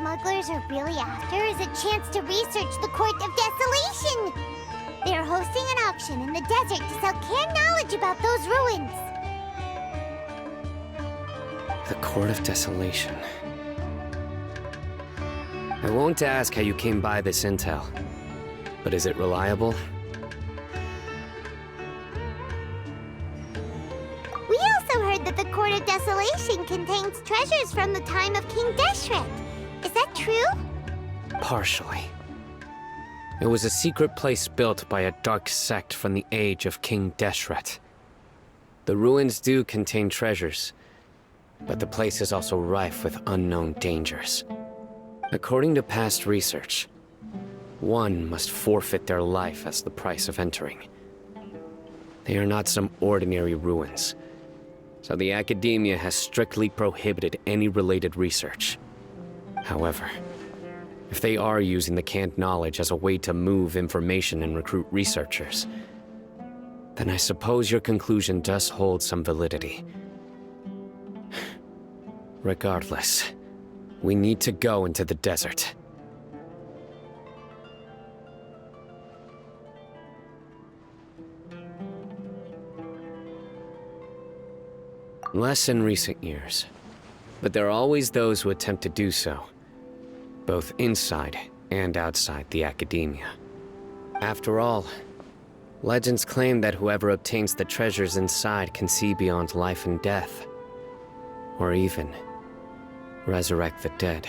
smugglers are really after is a chance to research the Court of Desolation. They are hosting an auction in the desert to sell canned knowledge about those ruins. The Court of Desolation. I won't ask how you came by this intel, but is it reliable? We also heard that the Court of Desolation contains treasures from the time of King Deshret. Is that true? Partially. It was a secret place built by a dark sect from the age of King Deshret. The ruins do contain treasures, but the place is also rife with unknown dangers. According to past research, one must forfeit their life as the price of entering. They are not some ordinary ruins, so the Academia has strictly prohibited any related research. However, if they are using the canned knowledge as a way to move information and recruit researchers, then I suppose your conclusion does hold some validity. Regardless, we need to go into the desert. Less in recent years, but there are always those who attempt to do so, both inside and outside the Academia. After all, legends claim that whoever obtains the treasures inside can see beyond life and death, or even resurrect the dead.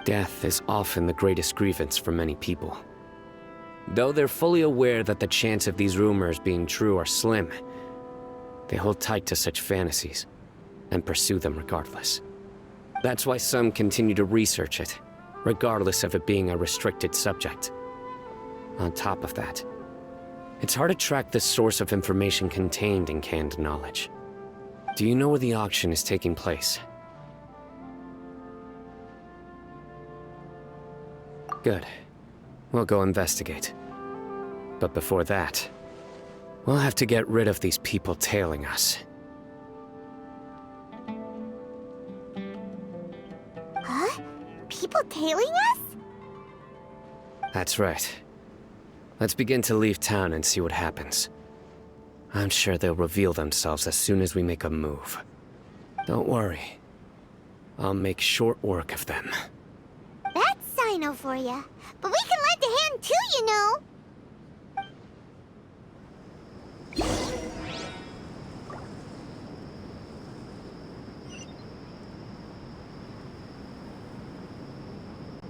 Death is often the greatest grievance for many people. Though they're fully aware that the chance of these rumors being true are slim, they hold tight to such fantasies and pursue them regardless. That's why some continue to research it, regardless of it being a restricted subject. On top of that, it's hard to track the source of information contained in canned knowledge. Do you know where the auction is taking place? Good. We'll go investigate. But before that, we'll have to get rid of these people tailing us. Huh? People tailing us? That's right. Let's begin to leave town and see what happens. I'm sure they'll reveal themselves as soon as we make a move. Don't worry. I'll make short work of them. That's Cyno for ya. But we can lend a hand too, you know.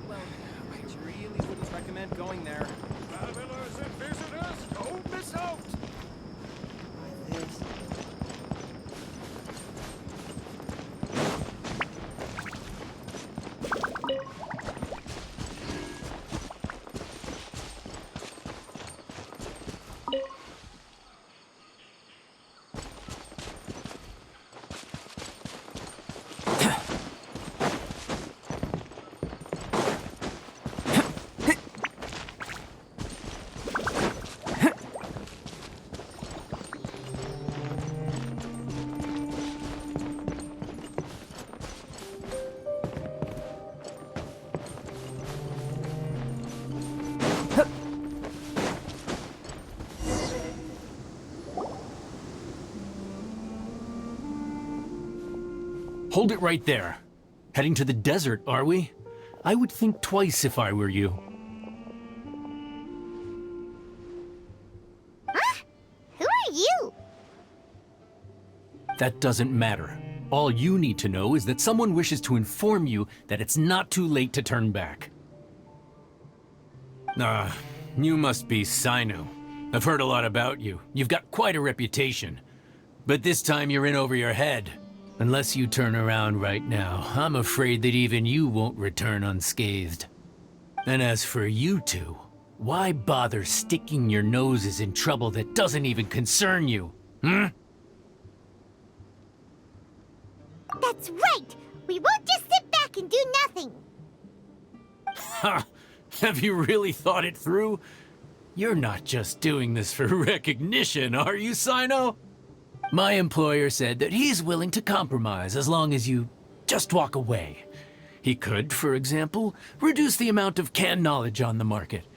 Well, I really wouldn't recommend going there. Travelers and visitors, don't miss out! Hold it right there. Heading to the desert, are we? I would think twice if I were you. Huh? Who are you? That doesn't matter. All you need to know is that someone wishes to inform you that it's not too late to turn back. You must be Cyno. I've heard a lot about you. You've got quite a reputation. But this time you're in over your head. Unless you turn around right now, I'm afraid that even you won't return unscathed. And as for you two, why bother sticking your noses in trouble that doesn't even concern you, hmm? That's right! We won't just sit back and do nothing! Ha! Have you really thought it through? You're not just doing this for recognition, are you, Cyno? My employer said that he's willing to compromise as long as you just walk away. He could, for example, reduce the amount of canned knowledge on the market.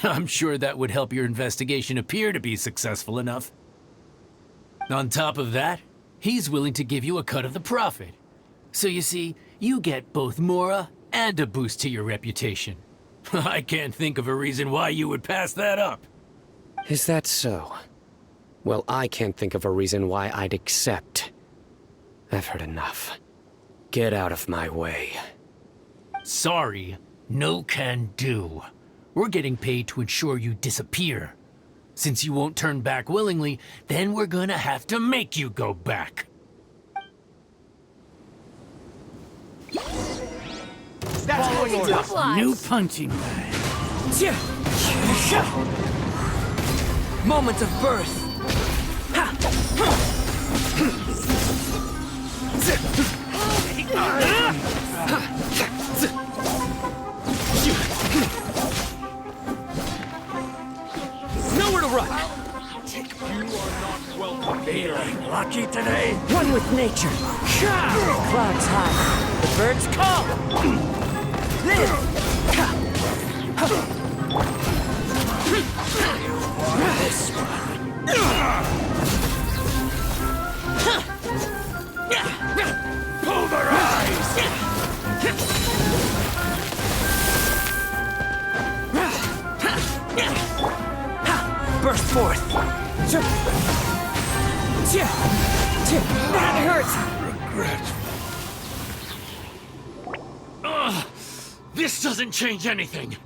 I'm sure that would help your investigation appear to be successful enough. On top of that, he's willing to give you a cut of the profit. So you see, you get both Mora and a boost to your reputation. I can't think of a reason why you would pass that up. Is that so? Well, I can't think of a reason why I'd accept. I've heard enough. Get out of my way. Sorry, no can do. We're getting paid to ensure you disappear. Since you won't turn back willingly, then we're gonna have to make you go back. Following orders. New punching bag. Moment of birth. Nowhere to run. You are not welcome. Feeling lucky today? One with nature. Clouds high. The birds call. This burst forth. That hurts. This doesn't change anything.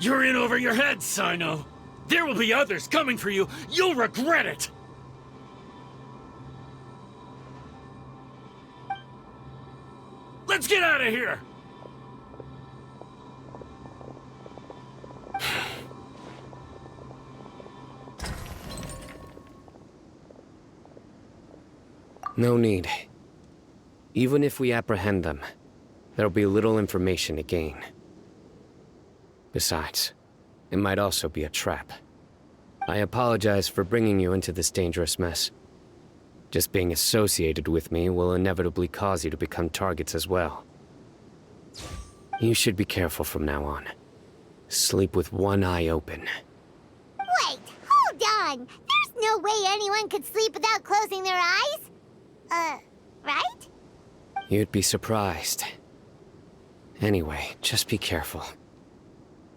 You're in over your head, Cyno. There will be others coming for you. You'll regret it. Let's get out of here. No need. Even if we apprehend them, there'll be little information to gain. Besides, it might also be a trap. I apologize for bringing you into this dangerous mess. Just being associated with me will inevitably cause you to become targets as well. You should be careful from now on. Sleep with one eye open. Wait, hold on! There's no way anyone could sleep without closing their eyes? Right? You'd be surprised. Anyway, just be careful.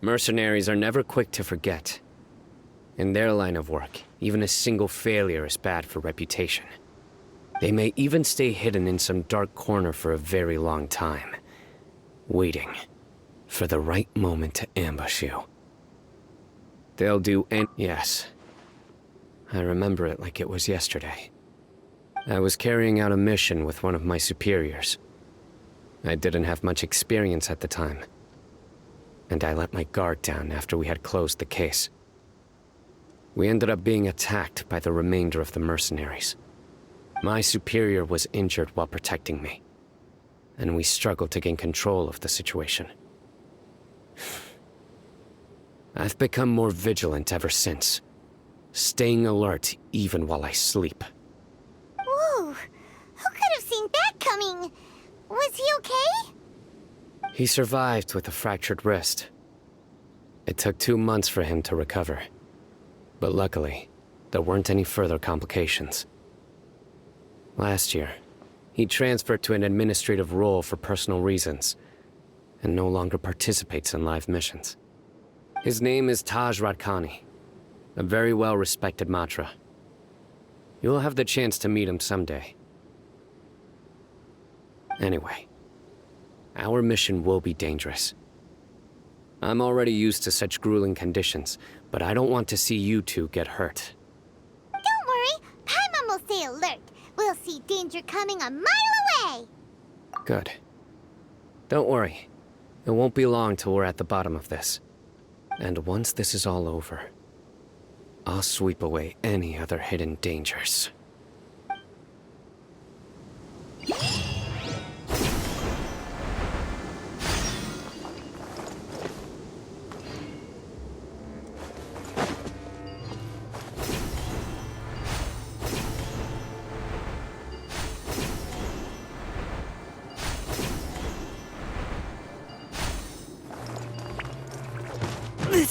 Mercenaries are never quick to forget. In their line of work, even a single failure is bad for reputation. They may even stay hidden in some dark corner for a very long time, waiting for the right moment to ambush you. They'll do yes. I remember it like it was yesterday. I was carrying out a mission with one of my superiors. I didn't have much experience at the time, and I let my guard down after we had closed the case. We ended up being attacked by the remainder of the mercenaries. My superior was injured while protecting me, and we struggled to gain control of the situation. I've become more vigilant ever since, staying alert even while I sleep. Whoa! Who could have seen that coming? Was he okay? He survived with a fractured wrist. It took 2 months for him to recover. But luckily, there weren't any further complications. Last year, he transferred to an administrative role for personal reasons, and no longer participates in live missions. His name is Taj Radkani, a very well-respected Matra. You'll have the chance to meet him someday. Anyway, our mission will be dangerous. I'm already used to such grueling conditions, but I don't want to see you two get hurt. Don't worry, Paimon will stay alert. We'll see danger coming a mile away. Good. Don't worry. It won't be long till we're at the bottom of this. And once this is all over, I'll sweep away any other hidden dangers.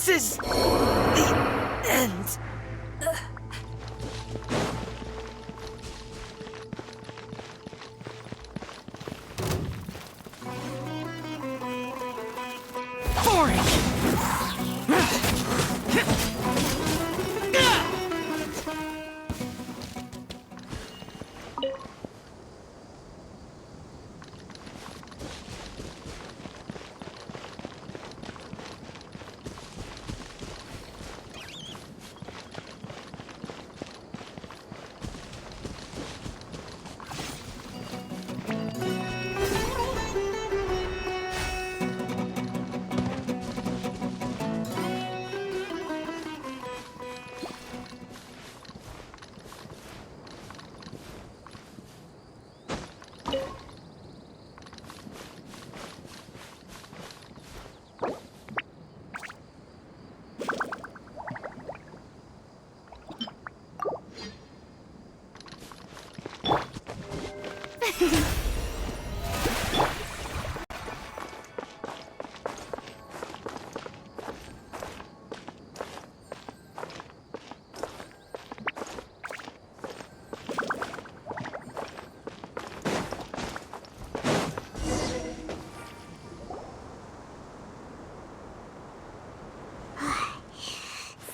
This is the end.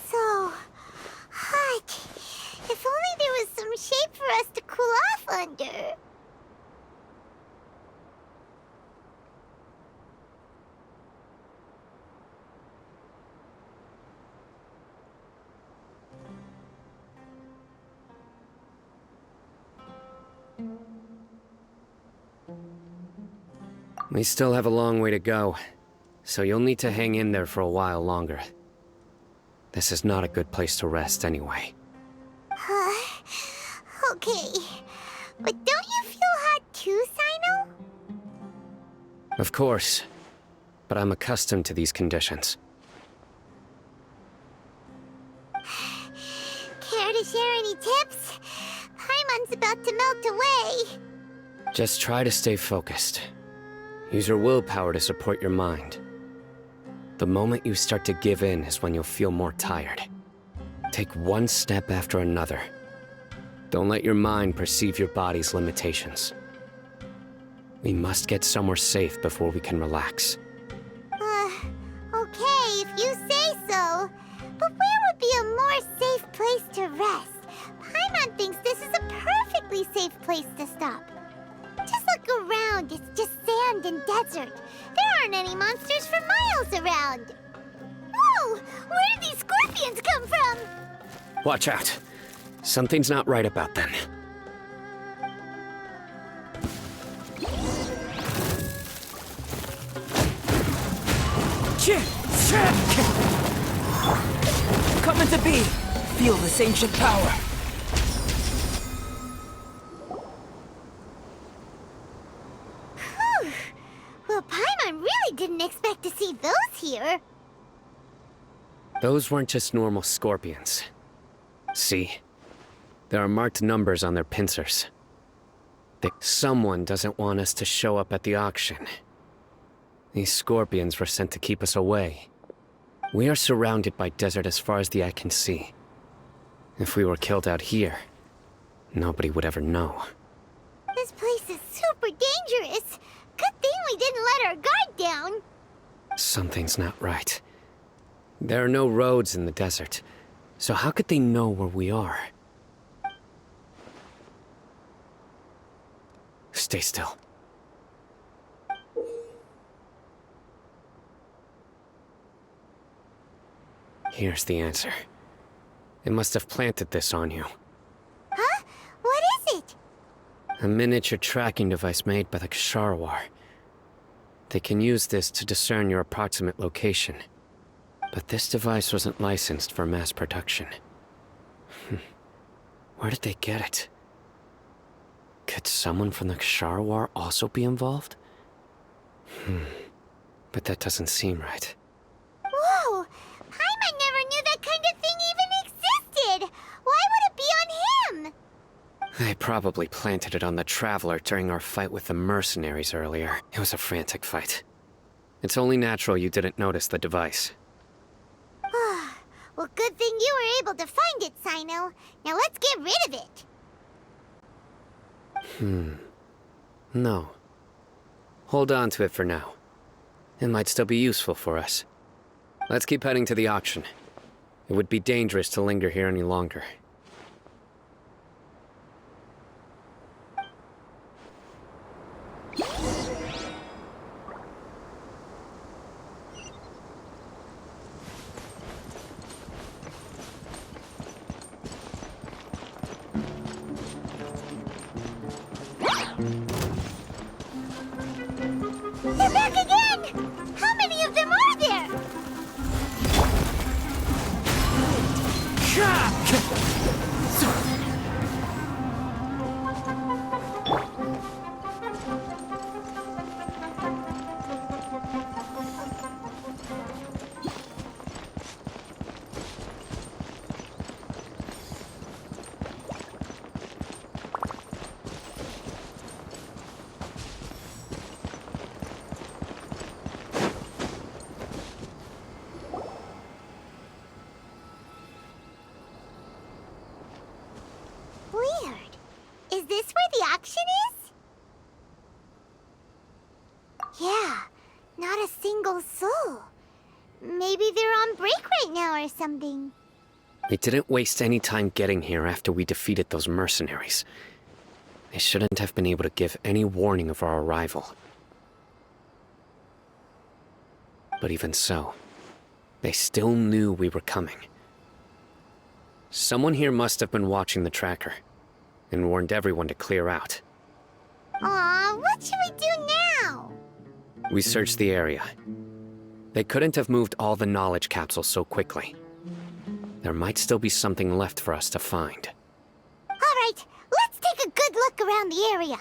So hot. If only there was some shape for us to cool off under. We still have a long way to go, so you'll need to hang in there for a while longer. This is not a good place to rest anyway. Okay. But don't you feel hot too, Cyno? Of course, but I'm accustomed to these conditions. Care to share any tips? Paimon's about to melt away. Just try to stay focused. Use your willpower to support your mind. The moment you start to give in is when you'll feel more tired. Take one step after another. Don't let your mind perceive your body's limitations. We must get somewhere safe before we can relax. Okay, if you say so. But where would be a more safe place to rest? Paimon thinks this is a perfectly safe place to stop. Just look around, it's just sand and desert. There aren't any monsters for miles around. Whoa! Where did these scorpions come from? Watch out. Something's not right about them. Coming to be. Feel this ancient power. Whew. Well, Paimon really didn't expect to see those here. Those weren't just normal scorpions. See? There are marked numbers on their pincers. Someone doesn't want us to show up at the auction. These scorpions were sent to keep us away. We are surrounded by desert as far as the eye can see. If we were killed out here, nobody would ever know. This place is super dangerous. Good thing we didn't let our guard down. Something's not right. There are no roads in the desert, so how could they know where we are? Stay still. Here's the answer. It must have planted this on you. Huh? What is it? A miniature tracking device made by the Ksharawar. They can use this to discern your approximate location. But this device wasn't licensed for mass production. Where did they get it? Could someone from the Ksharawar also be involved? But that doesn't seem right. Whoa! Paimon never knew that kind of thing even existed! Why would it be on him? They probably planted it on the Traveler during our fight with the mercenaries earlier. It was a frantic fight. It's only natural you didn't notice the device. Well, good thing you were able to find it, Cyno. Now let's get rid of it. No. Hold on to it for now. It might still be useful for us. Let's keep heading to the auction. It would be dangerous to linger here any longer. They're back again! How many of them are there? Weird. Is this where the auction is? Yeah, not a single soul. Maybe they're on break right now or something. We didn't waste any time getting here after we defeated those mercenaries. They shouldn't have been able to give any warning of our arrival. But even so, they still knew we were coming. Someone here must have been watching the tracker, and warned everyone to clear out. Aw, what should we do now? We searched the area. They couldn't have moved all the knowledge capsules so quickly. There might still be something left for us to find. All right, let's take a good look around the area.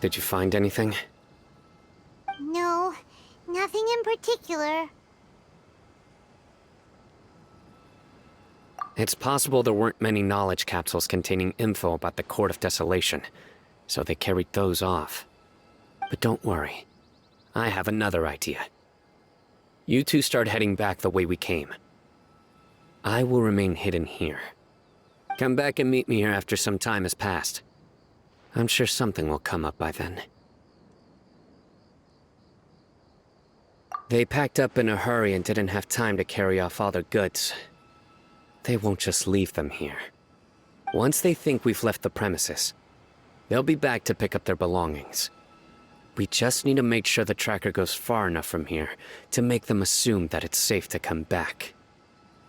Did you find anything? No, nothing in particular. It's possible there weren't many knowledge capsules containing info about the Court of Desolation, so they carried those off. But don't worry. I have another idea. You two start heading back the way we came. I will remain hidden here. Come back and meet me here after some time has passed. I'm sure something will come up by then. They packed up in a hurry and didn't have time to carry off all their goods. They won't just leave them here. Once they think we've left the premises, they'll be back to pick up their belongings. We just need to make sure the tracker goes far enough from here to make them assume that it's safe to come back.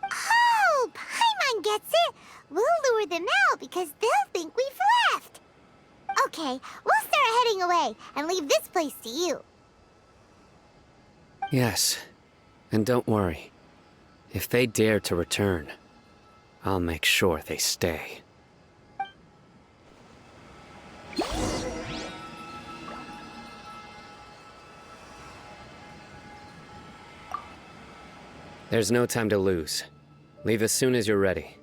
Oh, Paimon gets it. We'll lure them out because they'll think we've left. Okay, we'll start heading away and leave this place to you. Yes, and don't worry. If they dare to return, I'll make sure they stay. There's no time to lose. Leave as soon as you're ready.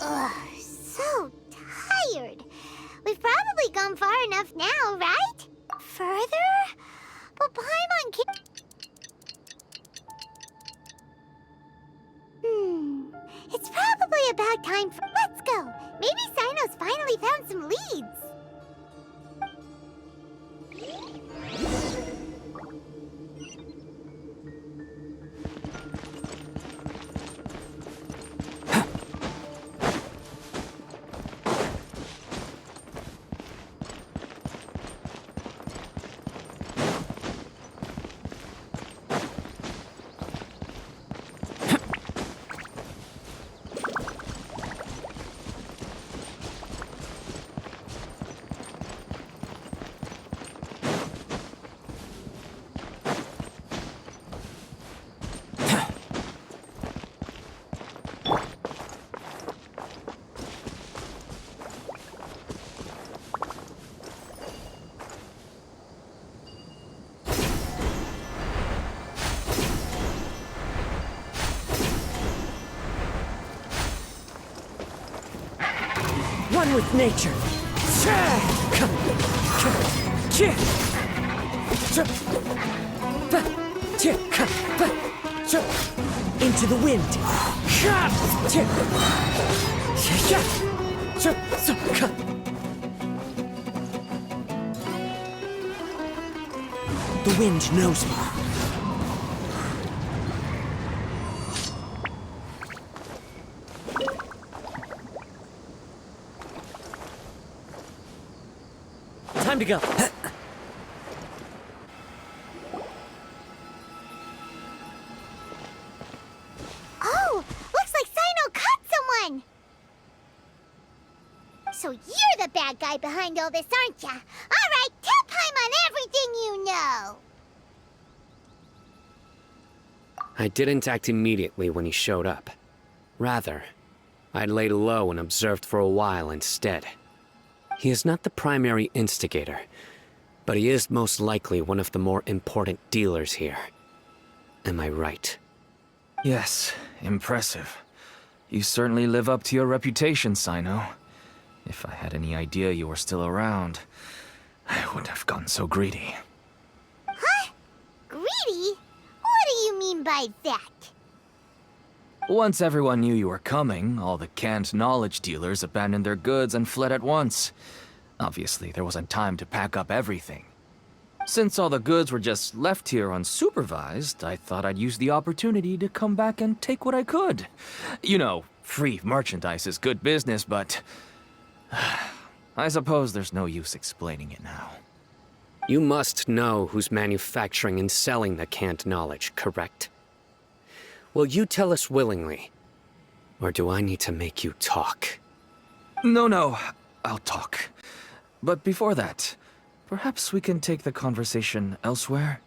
Ugh, so tired. We've probably gone far enough now, right? Further? But Paimon can't... It's probably about time for... Let's go! Maybe Cyno's finally found some leads! One with nature. Into the wind. The wind knows me. Time to go. Oh, looks like Cyno caught someone! So you're the bad guy behind all this, aren't ya? Alright, tell Paimon everything you know! I didn't act immediately when he showed up. Rather, I'd laid low and observed for a while instead. He is not the primary instigator, but he is most likely one of the more important dealers here. Am I right? Yes, impressive. You certainly live up to your reputation, Cyno. If I had any idea you were still around, I wouldn't have gotten so greedy. Huh? Greedy? What do you mean by that? Once everyone knew you were coming, all the canned knowledge dealers abandoned their goods and fled at once. Obviously, there wasn't time to pack up everything. Since all the goods were just left here unsupervised, I thought I'd use the opportunity to come back and take what I could. You know, free merchandise is good business, but... I suppose there's no use explaining it now. You must know who's manufacturing and selling the canned knowledge, correct? Will you tell us willingly? Or do I need to make you talk? No, I'll talk. But before that, perhaps we can take the conversation elsewhere?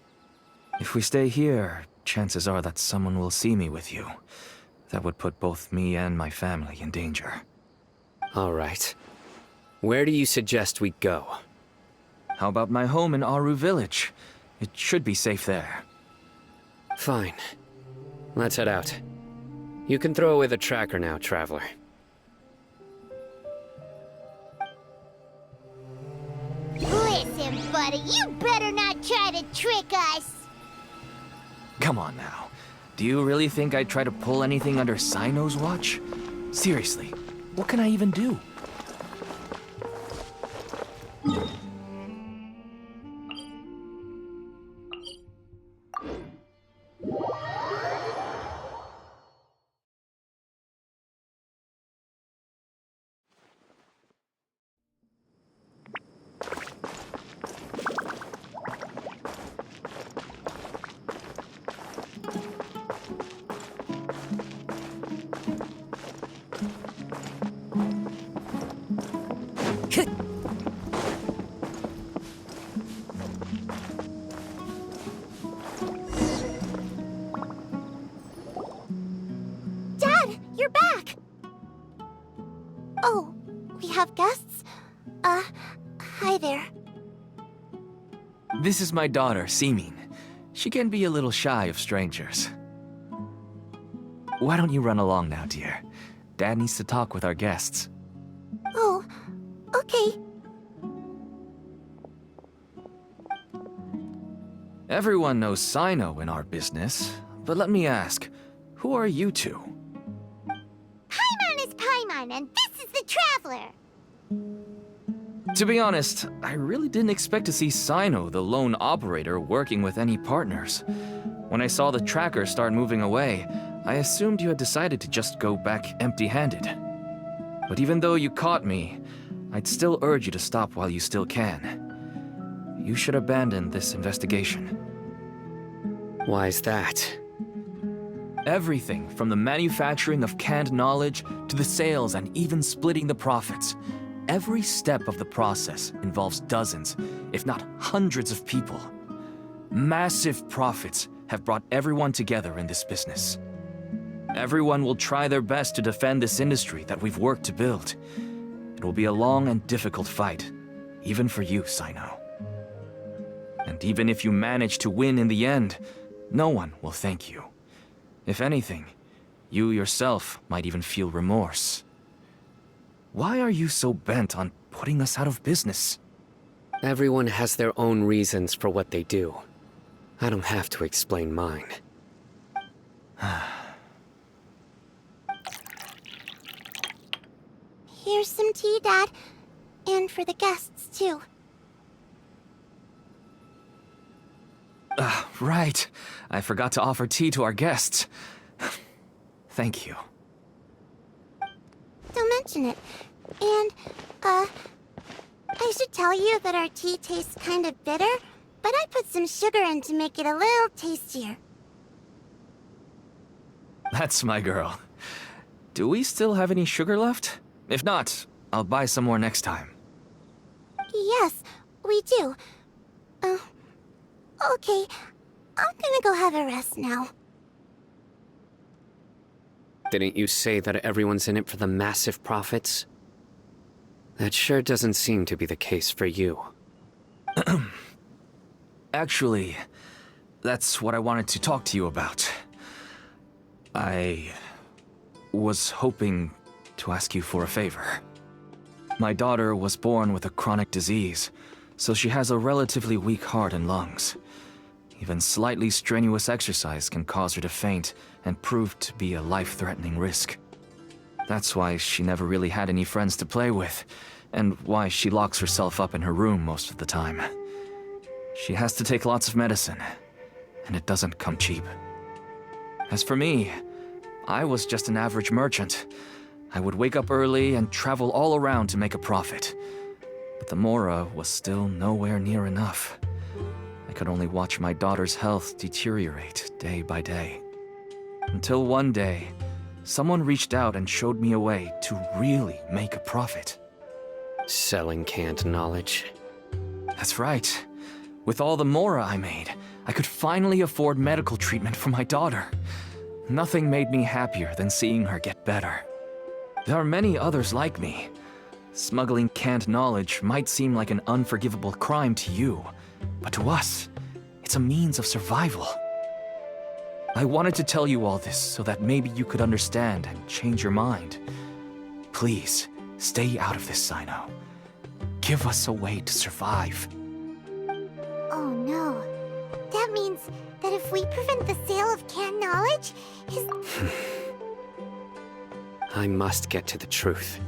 If we stay here, chances are that someone will see me with you. That would put both me and my family in danger. All right. Where do you suggest we go? How about my home in Aru Village? It should be safe there. Fine. Let's head out. You can throw away the tracker now, traveler. Listen, buddy, you better not try to trick us! Come on now. Do you really think I'd try to pull anything under Cyno's watch? Seriously, what can I even do? Dad, you're back! Oh, we have guests? Hi there. This is my daughter, Simin. She can be a little shy of strangers. Why don't you run along now, dear? Dad needs to talk with our guests. Oh, okay. Everyone knows Cyno in our business, but let me ask, who are you two? Paimon is Paimon, and this is the Traveler. To be honest, I really didn't expect to see Cyno, the lone operator, working with any partners. When I saw the tracker start moving away, I assumed you had decided to just go back empty-handed. But even though you caught me, I'd still urge you to stop while you still can. You should abandon this investigation. Why is that? Everything from the manufacturing of canned knowledge to the sales and even splitting the profits. Every step of the process involves dozens, if not hundreds of people. Massive profits have brought everyone together in this business. Everyone will try their best to defend this industry that we've worked to build. It will be a long and difficult fight, even for you, Cyno. And even if you manage to win in the end, no one will thank you. If anything, you yourself might even feel remorse. Why are you so bent on putting us out of business? Everyone has their own reasons for what they do. I don't have to explain mine. Here's some tea, Dad. And for the guests, too. Right. I forgot to offer tea to our guests. Thank you. Don't mention it. And, I should tell you that our tea tastes kind of bitter, but I put some sugar in to make it a little tastier. That's my girl. Do we still have any sugar left? If not, I'll buy some more next time. Yes, we do. Okay. I'm gonna go have a rest now. Didn't you say that everyone's in it for the massive profits? That sure doesn't seem to be the case for you. Actually, that's what I wanted to talk to you about. I was hoping to ask you for a favor. My daughter was born with a chronic disease, so she has a relatively weak heart and lungs. Even slightly strenuous exercise can cause her to faint and prove to be a life-threatening risk. That's why she never really had any friends to play with, and why she locks herself up in her room most of the time. She has to take lots of medicine, and it doesn't come cheap. As for me, I was just an average merchant. I would wake up early and travel all around to make a profit. But the Mora was still nowhere near enough. I could only watch my daughter's health deteriorate day by day. Until one day, someone reached out and showed me a way to really make a profit. Selling canned knowledge. That's right. With all the Mora I made, I could finally afford medical treatment for my daughter. Nothing made me happier than seeing her get better. There are many others like me. Smuggling canned knowledge might seem like an unforgivable crime to you, but to us, it's a means of survival. I wanted to tell you all this so that maybe you could understand and change your mind. Please, stay out of this, Cyno. Give us a way to survive. Oh no. That means that if we prevent the sale of canned knowledge, his... I must get to the truth.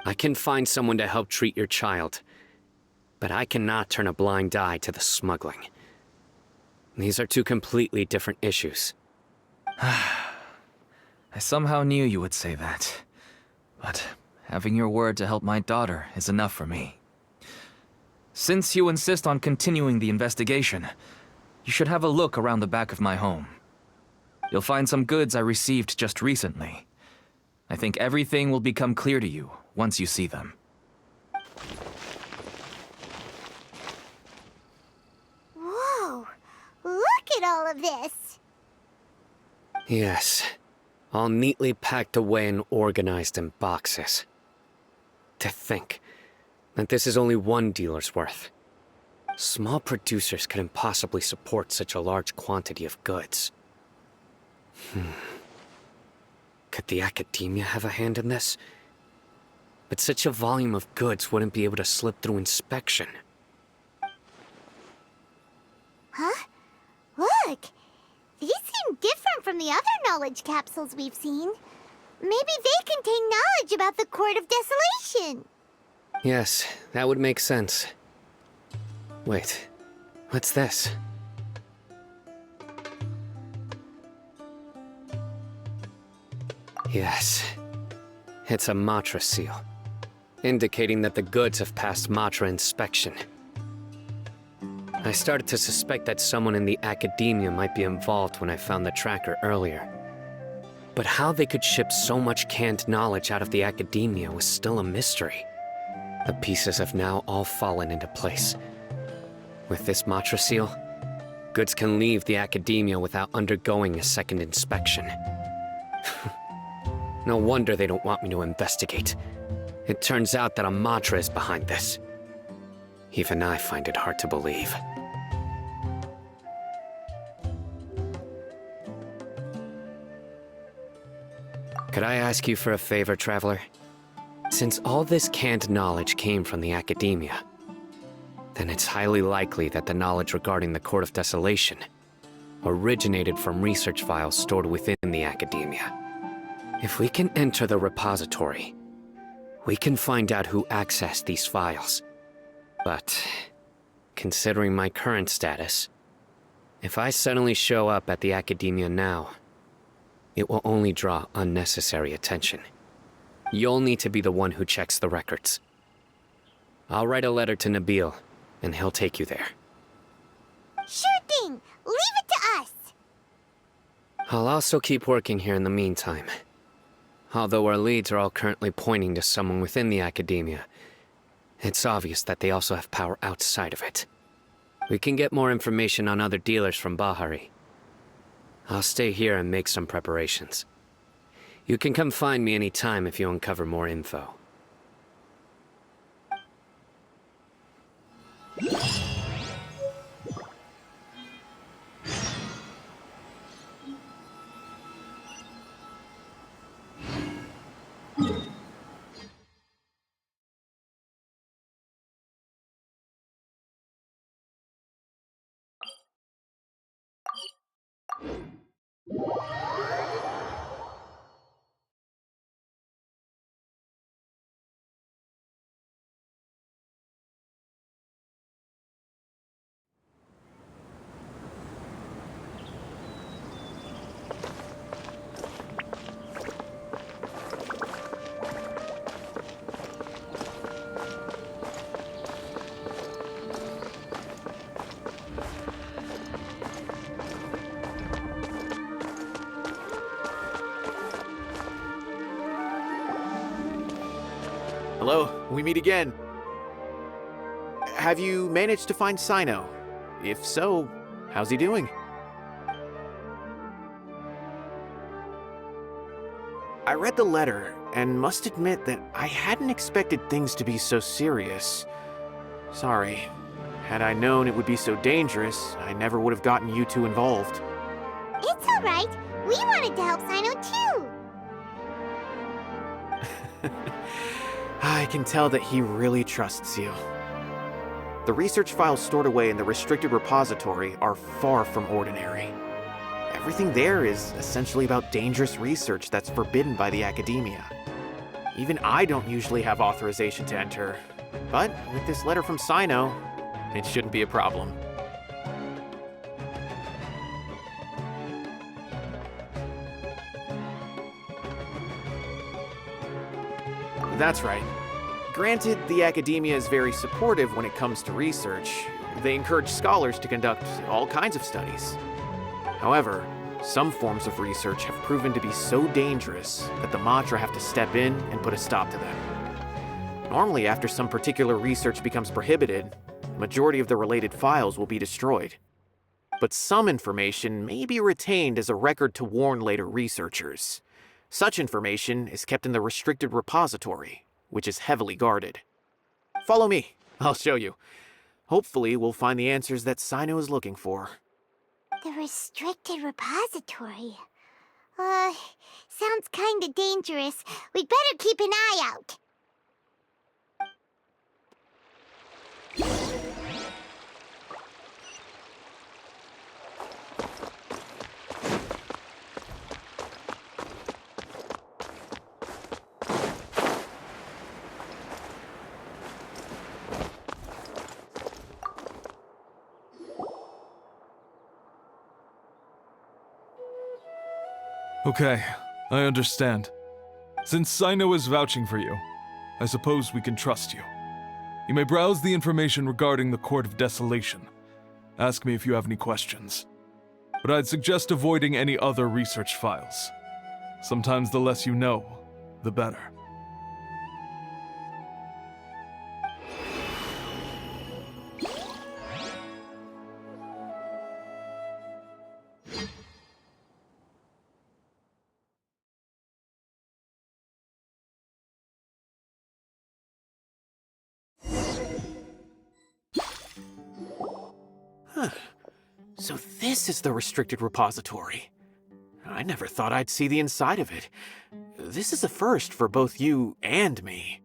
I can find someone to help treat your child, but I cannot turn a blind eye to the smuggling. These are two completely different issues. I somehow knew you would say that. But having your word to help my daughter is enough for me. Since you insist on continuing the investigation, you should have a look around the back of my home. You'll find some goods I received just recently. I think everything will become clear to you once you see them. Whoa! Look at all of this! Yes, all neatly packed away and organized in boxes. To think that this is only one dealer's worth. Small producers couldn't possibly support such a large quantity of goods. Could the Academia have a hand in this? But such a volume of goods wouldn't be able to slip through inspection. Huh? Look! These seem different from the other knowledge capsules we've seen. Maybe they contain knowledge about the Court of Desolation. Yes, that would make sense. Wait, what's this? Yes, it's a Matra seal, indicating that the goods have passed Matra inspection. I started to suspect that someone in the Academia might be involved when I found the tracker earlier. But how they could ship so much canned knowledge out of the Academia was still a mystery. The pieces have now all fallen into place. With this Matra seal, goods can leave the Academia without undergoing a second inspection. No wonder they don't want me to investigate. It turns out that a Matra is behind this. Even I find it hard to believe. Could I ask you for a favor, Traveler? Since all this canned knowledge came from the Academia, then it's highly likely that the knowledge regarding the Court of Desolation originated from research files stored within the Academia. If we can enter the repository, we can find out who accessed these files. But, considering my current status, if I suddenly show up at the Academia now, it will only draw unnecessary attention. You'll need to be the one who checks the records. I'll write a letter to Nabil, and he'll take you there. Sure thing! Leave it to us! I'll also keep working here in the meantime. Although our leads are all currently pointing to someone within the Academia, it's obvious that they also have power outside of it. We can get more information on other dealers from Bahari. I'll stay here and make some preparations. You can come find me anytime if you uncover more info. Hello, we meet again. Have you managed to find Cyno? If so, how's he doing? I read the letter and must admit that I hadn't expected things to be so serious. Sorry. Had I known it would be so dangerous, I never would have gotten you two involved. It's alright. We wanted to help Cyno too. I can tell that he really trusts you. The research files stored away in the restricted repository are far from ordinary. Everything there is essentially about dangerous research that's forbidden by the Academia. Even I don't usually have authorization to enter, but with this letter from Cyno, it shouldn't be a problem. That's right. Granted, the Academia is very supportive when it comes to research. They encourage scholars to conduct all kinds of studies. However, some forms of research have proven to be so dangerous that the Matra have to step in and put a stop to them. Normally, after some particular research becomes prohibited, the majority of the related files will be destroyed. But some information may be retained as a record to warn later researchers. Such information is kept in the restricted repository, which is heavily guarded. Follow me, I'll show you. Hopefully, we'll find the answers that Cyno is looking for. The restricted repository. Sounds kinda kinda dangerous. We'd better keep an eye out. Okay, I understand. Since Cyno is vouching for you, I suppose we can trust you. You may browse the information regarding the Court of Desolation. Ask me if you have any questions. But I'd suggest avoiding any other research files. Sometimes the less you know, the better. So this is the restricted repository. I never thought I'd see the inside of it. This is a first for both you and me.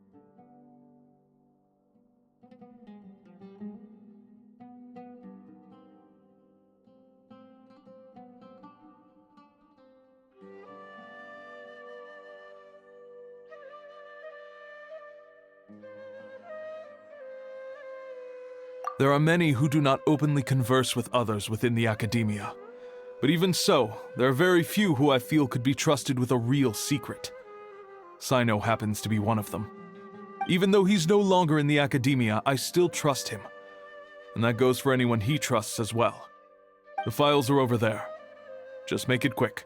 There are many who do not openly converse with others within the academia. But even so, there are very few who I feel could be trusted with a real secret. Cyno happens to be one of them. Even though he's no longer in the academia, I still trust him. And that goes for anyone he trusts as well. The files are over there. Just make it quick.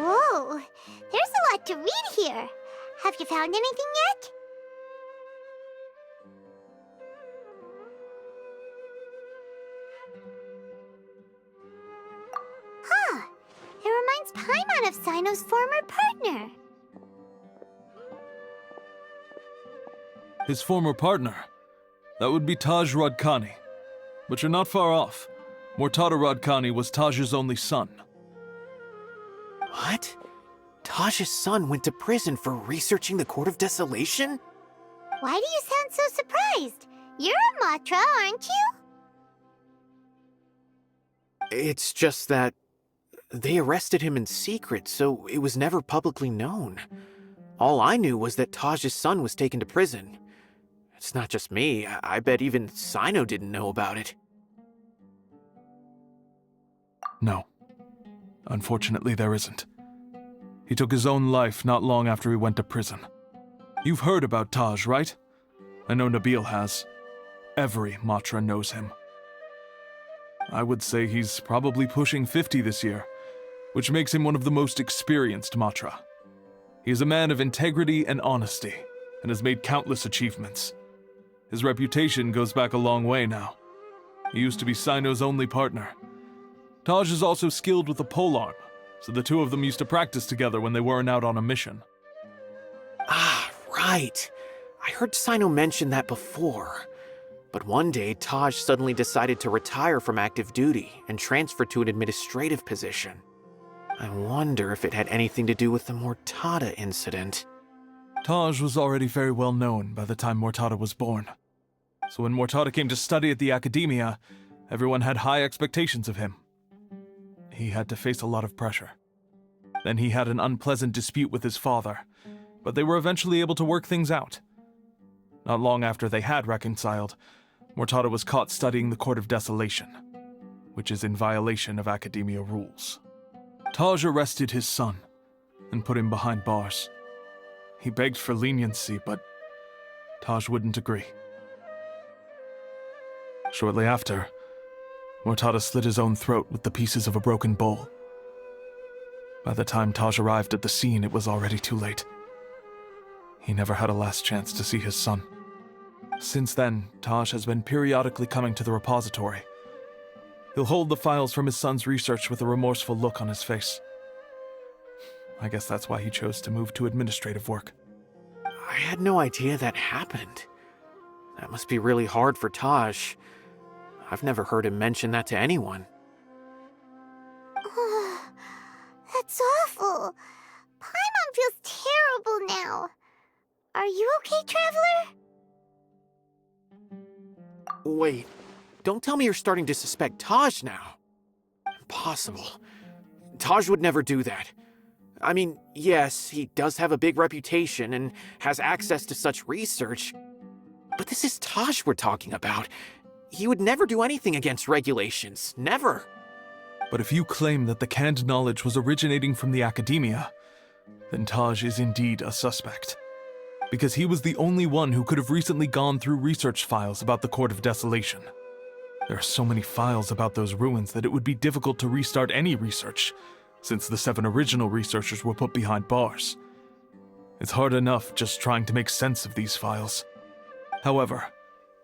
Whoa, there's a lot to read here. Have you found anything yet? Huh, it reminds Paimon of Cyno's former partner. His former partner? That would be Taj Radkani. But you're not far off. Mortada Radkani was Taj's only son. What? Taj's son went to prison for researching the Court of Desolation? Why do you sound so surprised? You're a Matra, aren't you? It's just that they arrested him in secret, so it was never publicly known. All I knew was that Taj's son was taken to prison. It's not just me. I bet even Cyno didn't know about it. No. Unfortunately, there isn't. He took his own life not long after he went to prison. You've heard about Taj, right? I know Nabil has. every Matra knows him. I would say he's probably pushing 50 this year, which makes him one of the most experienced Matra. He is a man of integrity and honesty, and has made countless achievements. His reputation goes back a long way now. He used to be Cyno's only partner. Taj is also skilled with the polearm, so the two of them used to practice together when they weren't out on a mission. Ah, right. I heard Cyno mention that before. But one day, Taj suddenly decided to retire from active duty and transfer to an administrative position. I wonder if it had anything to do with the Mortada incident. Taj was already very well known by the time Mortada was born. So when Mortada came to study at the Academia, everyone had high expectations of him. He had to face a lot of pressure. Then he had an unpleasant dispute with his father, but they were eventually able to work things out. Not long after they had reconciled, Mortada was caught studying the Court of Desolation, which is in violation of Academia rules. Taj arrested his son and put him behind bars. He begged for leniency, but Taj wouldn't agree. Shortly after, Mortada slit his own throat with the pieces of a broken bowl. By the time Taj arrived at the scene, it was already too late. He never had a last chance to see his son. Since then, Taj has been periodically coming to the repository. He'll hold the files from his son's research with a remorseful look on his face. I guess that's why he chose to move to administrative work. I had no idea that happened. That must be really hard for Taj. I've never heard him mention that to anyone. That's awful. Paimon feels terrible now. Are you okay, Traveler? Wait, don't tell me you're starting to suspect Taj now. Impossible. Taj would never do that. I mean, yes, he does have a big reputation and has access to such research, but this is Taj we're talking about. He would never do anything against regulations. Never. But if you claim that the canned knowledge was originating from the Academia, then Taj is indeed a suspect. Because he was the only one who could have recently gone through research files about the Court of Desolation. There are so many files about those ruins that it would be difficult to restart any research, since the 7 original researchers were put behind bars. It's hard enough just trying to make sense of these files. However,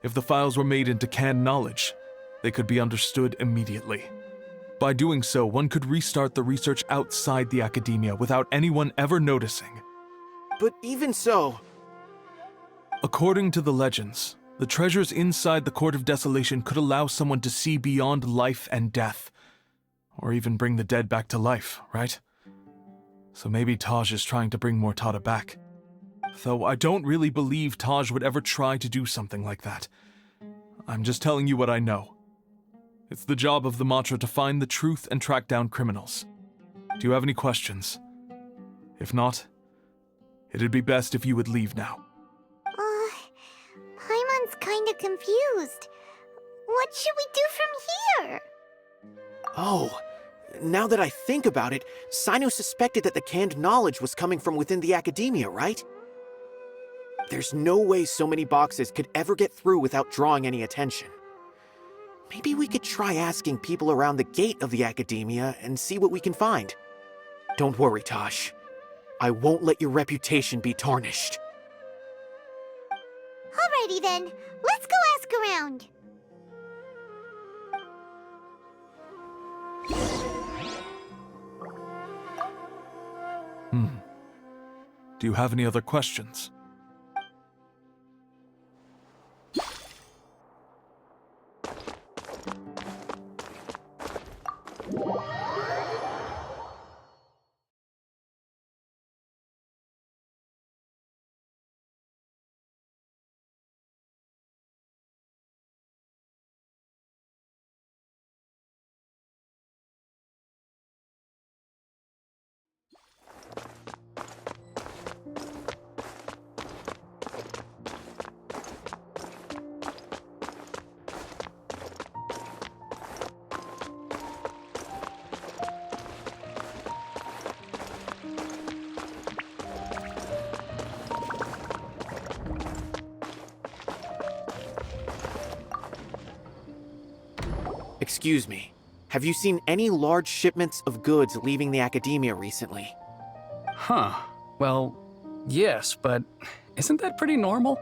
if the files were made into canned knowledge, they could be understood immediately. By doing so, one could restart the research outside the Academia without anyone ever noticing. But even so... According to the legends, the treasures inside the Court of Desolation could allow someone to see beyond life and death. Or even bring the dead back to life, right? So maybe Taj is trying to bring Mortada back. Though I don't really believe Taj would ever try to do something like that. I'm just telling you what I know. It's the job of the Matra to find the truth and track down criminals. Do you have any questions? If not, it'd be best if you would leave now. Paimon's kinda confused. What should we do from here? Oh, now that I think about it, Cyno suspected that the canned knowledge was coming from within the Academia, right? There's no way so many boxes could ever get through without drawing any attention. Maybe we could try asking people around the gate of the Academia and see what we can find. Don't worry, Tosh. I won't let your reputation be tarnished. Alrighty then, let's go ask around. Do you have any other questions? Excuse me, have you seen any large shipments of goods leaving the academia recently? Huh. Well, yes, but isn't that pretty normal?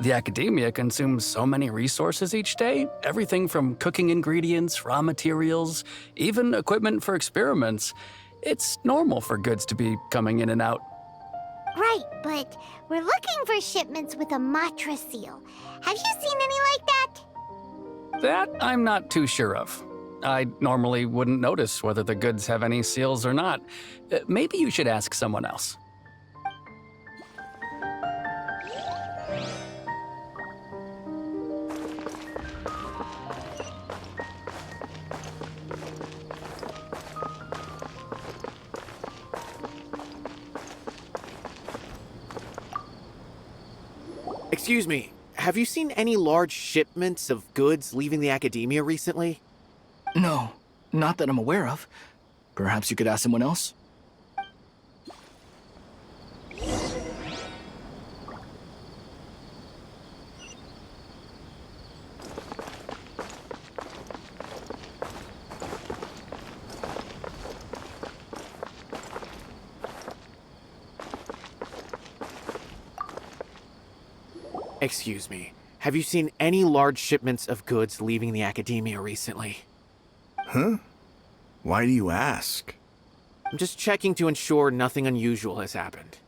The academia consumes so many resources each day, everything from cooking ingredients, raw materials, even equipment for experiments. It's normal for goods to be coming in and out. Right, but we're looking for shipments with a Matra seal. Have you seen any like that? That I'm not too sure of. I normally wouldn't notice whether the goods have any seals or not. Maybe you should ask someone else. Excuse me, have you seen any large shipments of goods leaving the academia recently? No, not that I'm aware of. Perhaps you could ask someone else? Excuse me, have you seen any large shipments of goods leaving the academia recently? Huh? Why do you ask? I'm just checking to ensure nothing unusual has happened.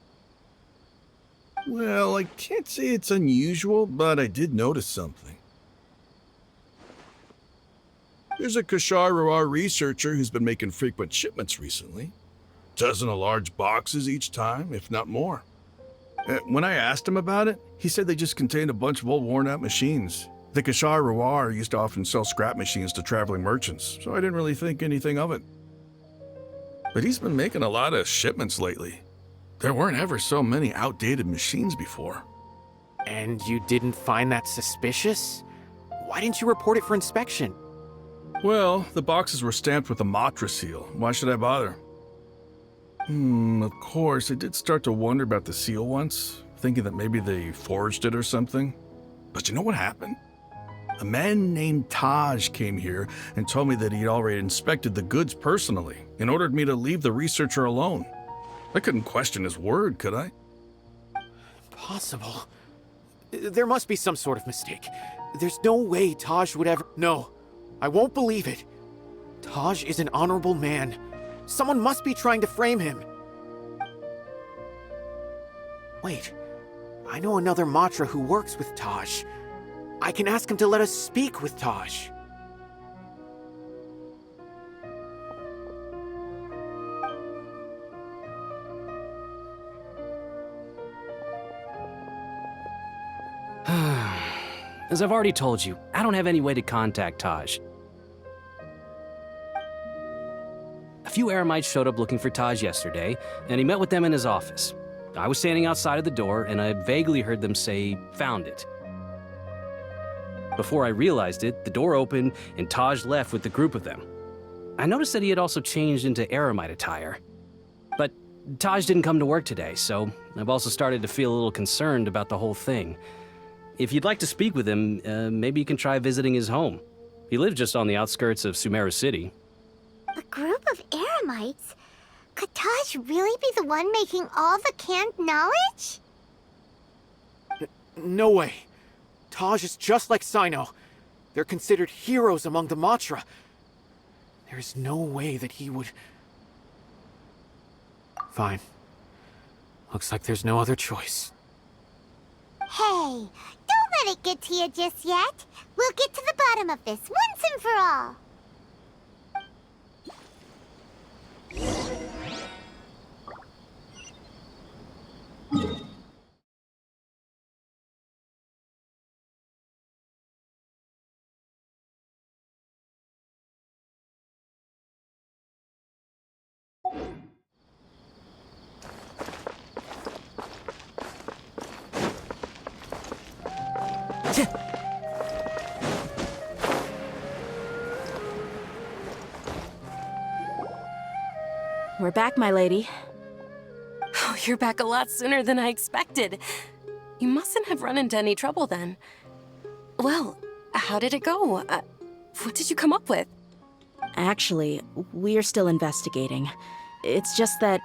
Well, I can't say it's unusual, but I did notice something. There's a Kashar researcher who's been making frequent shipments recently. Dozen of large boxes each time, if not more. When I asked him about it, he said they just contained a bunch of old worn-out machines. The Kashar used to often sell scrap machines to traveling merchants, so I didn't really think anything of it. But he's been making a lot of shipments lately. There weren't ever so many outdated machines before. And you didn't find that suspicious? Why didn't you report it for inspection? Well, the boxes were stamped with a Matra seal. Why should I bother? Of course, I did start to wonder about the seal once, thinking that maybe they forged it or something. But you know what happened? A man named Taj came here and told me that he'd already inspected the goods personally and ordered me to leave the researcher alone. I couldn't question his word, could I? Impossible. There must be some sort of mistake. There's no way Taj would ever... No, I won't believe it. Taj is an honorable man. Someone must be trying to frame him. Wait, I know another Matra who works with Taj. I can ask him to let us speak with Taj. As I've already told you, I don't have any way to contact Taj. A few Eremites showed up looking for Taj yesterday, and he met with them in his office. I was standing outside of the door, and I vaguely heard them say, "Found it." Before I realized it, the door opened, and Taj left with the group of them. I noticed that he had also changed into Eremite attire. But Taj didn't come to work today, so I've also started to feel a little concerned about the whole thing. If you'd like to speak with him, maybe you can try visiting his home. He lives just on the outskirts of Sumeru City. A group of Eremites? Could Taj really be the one making all the canned knowledge? No way. Taj is just like Cyno. They're considered heroes among the Matra. There's no way that he would... Fine. Looks like there's no other choice. Hey, don't let it get to you just yet. We'll get to the bottom of this once and for all. We're back, my lady. Oh, you're back a lot sooner than I expected. You mustn't have run into any trouble then. Well, how did it go? What did you come up with? Actually, we're still investigating. It's just that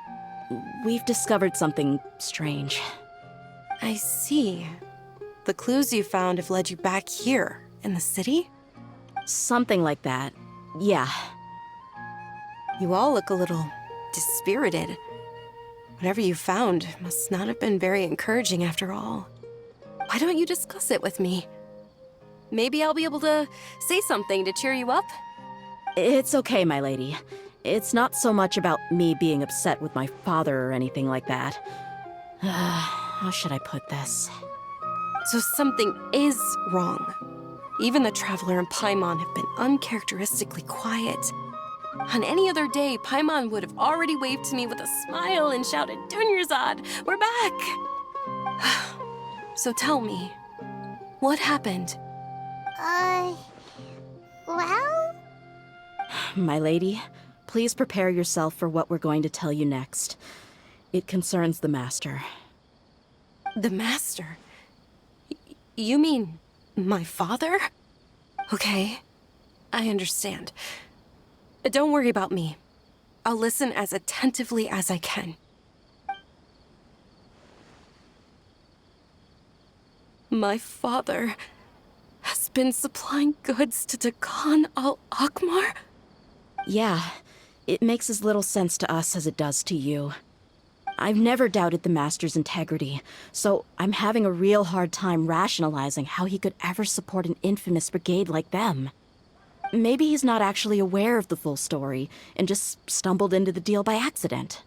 we've discovered something strange. I see. The clues you found have led you back here, in the city? Something like that. Yeah. You all look a little dispirited. Whatever you found must not have been very encouraging after all. Why don't you discuss it with me? Maybe I'll be able to say something to cheer you up? It's okay, my lady. It's not so much about me being upset with my father or anything like that. How should I put this? So something is wrong. Even the Traveler and Paimon have been uncharacteristically quiet. On any other day, Paimon would have already waved to me with a smile and shouted, "Dunyarzad, we're back!" So tell me, what happened? Well? My lady, please prepare yourself for what we're going to tell you next. It concerns the Master. The Master? You mean my father? Okay, I understand. Don't worry about me. I'll listen as attentively as I can. My father has been supplying goods to Dakan al-Akmar? Yeah, it makes as little sense to us as it does to you. I've never doubted the Master's integrity, so I'm having a real hard time rationalizing how he could ever support an infamous brigade like them. Maybe he's not actually aware of the full story and just stumbled into the deal by accident.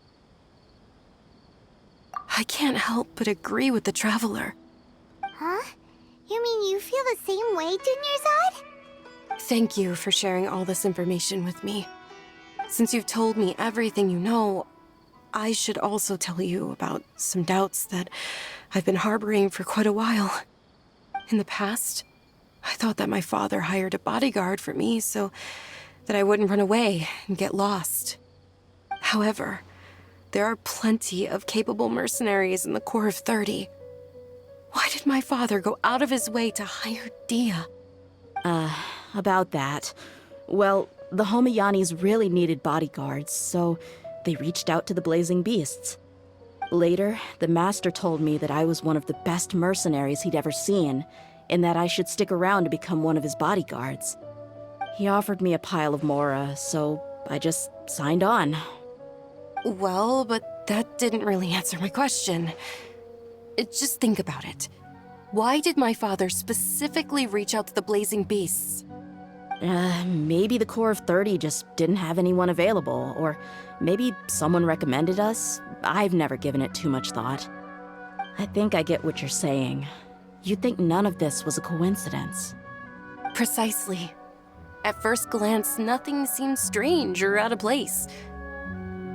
I can't help but agree with the Traveler. Huh? You mean you feel the same way, Dunyarzad? Thank you for sharing all this information with me. Since you've told me everything you know, I should also tell you about some doubts that I've been harboring for quite a while. In the past, I thought that my father hired a bodyguard for me so that I wouldn't run away and get lost. However, there are plenty of capable mercenaries in the Corps of 30. Why did my father go out of his way to hire Dia? About that. Well, the Homayanis really needed bodyguards, so they reached out to the Blazing Beasts. Later, the Master told me that I was one of the best mercenaries he'd ever seen, and that I should stick around to become one of his bodyguards. He offered me a pile of Mora, so I just signed on. Well, but that didn't really answer my question. Just think about it. Why did my father specifically reach out to the Blazing Beasts? Maybe the Corps of 30 just didn't have anyone available, or maybe someone recommended us. I've never given it too much thought. I think I get what you're saying. You'd think none of this was a coincidence. Precisely. At first glance, nothing seems strange or out of place.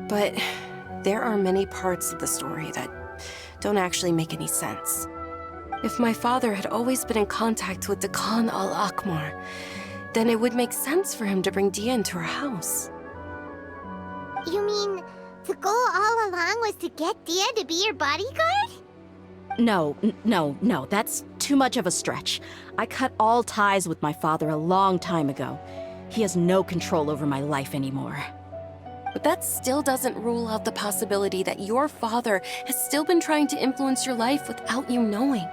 But there are many parts of the story that don't actually make any sense. If my father had always been in contact with Dakan al-Akmar, then it would make sense for him to bring Dia into our house. You mean the goal all along was to get Dia to be your bodyguard? No, that's too much of a stretch. I cut all ties with my father a long time ago. He has no control over my life anymore. But that still doesn't rule out the possibility that your father has still been trying to influence your life without you knowing.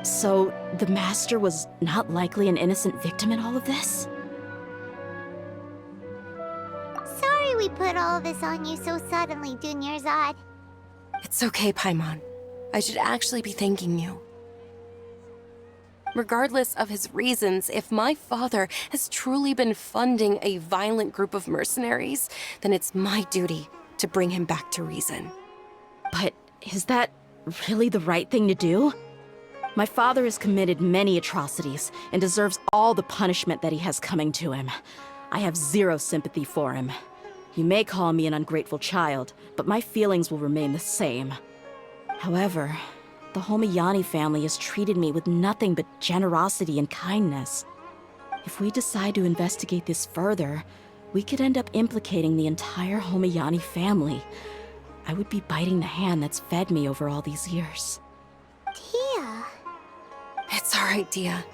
So, the Master was not likely an innocent victim in all of this? Sorry we put all this on you so suddenly, Dunyarzad. It's okay, Paimon. I should actually be thanking you. Regardless of his reasons, if my father has truly been funding a violent group of mercenaries, then it's my duty to bring him back to reason. But is that really the right thing to do? My father has committed many atrocities and deserves all the punishment that he has coming to him. I have zero sympathy for him. You may call me an ungrateful child, but my feelings will remain the same. However, the Homayani family has treated me with nothing but generosity and kindness. If we decide to investigate this further, we could end up implicating the entire Homayani family. I would be biting the hand that's fed me over all these years. Dia. It's all right, Dia.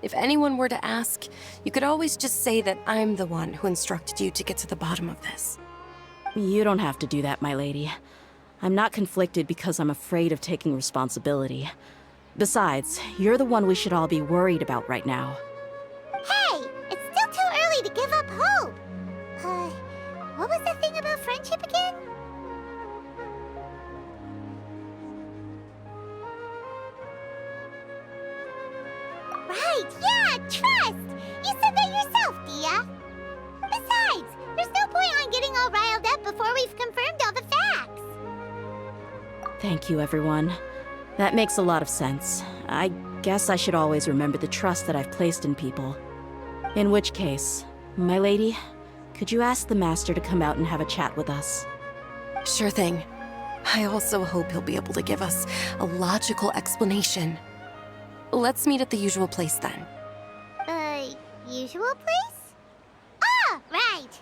If anyone were to ask, you could always just say that I'm the one who instructed you to get to the bottom of this. You don't have to do that, my lady. I'm not conflicted because I'm afraid of taking responsibility. Besides, you're the one we should all be worried about right now. Hey! It's still too early to give up hope! What was the thing about friendship again? Right, yeah, trust! You said that yourself, Dia! Besides, there's no point on getting all riled up before we've confirmed all the facts! Thank you, everyone. That makes a lot of sense. I guess I should always remember the trust that I've placed in people. In which case, my lady, could you ask the Master to come out and have a chat with us? Sure thing. I also hope he'll be able to give us a logical explanation. Let's meet at the usual place then. Usual place? Ah, right!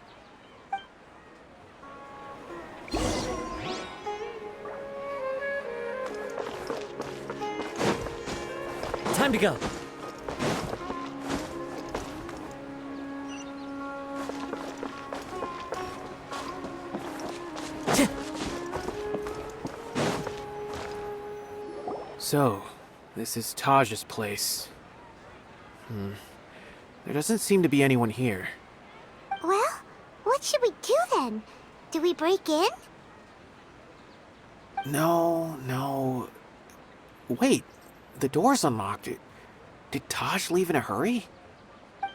Time to go. So, this is Taj's place. There doesn't seem to be anyone here. Well, what should we do then? Do we break in? No. Wait, the door's unlocked. Did Taj leave in a hurry?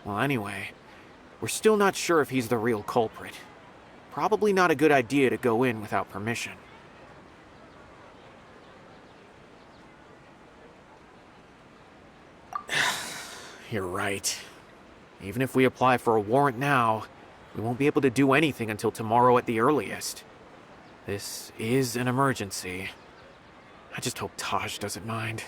Well, anyway, we're still not sure if he's the real culprit. Probably not a good idea to go in without permission. You're right. Even if we apply for a warrant now, we won't be able to do anything until tomorrow at the earliest. This is an emergency. I just hope Taj doesn't mind.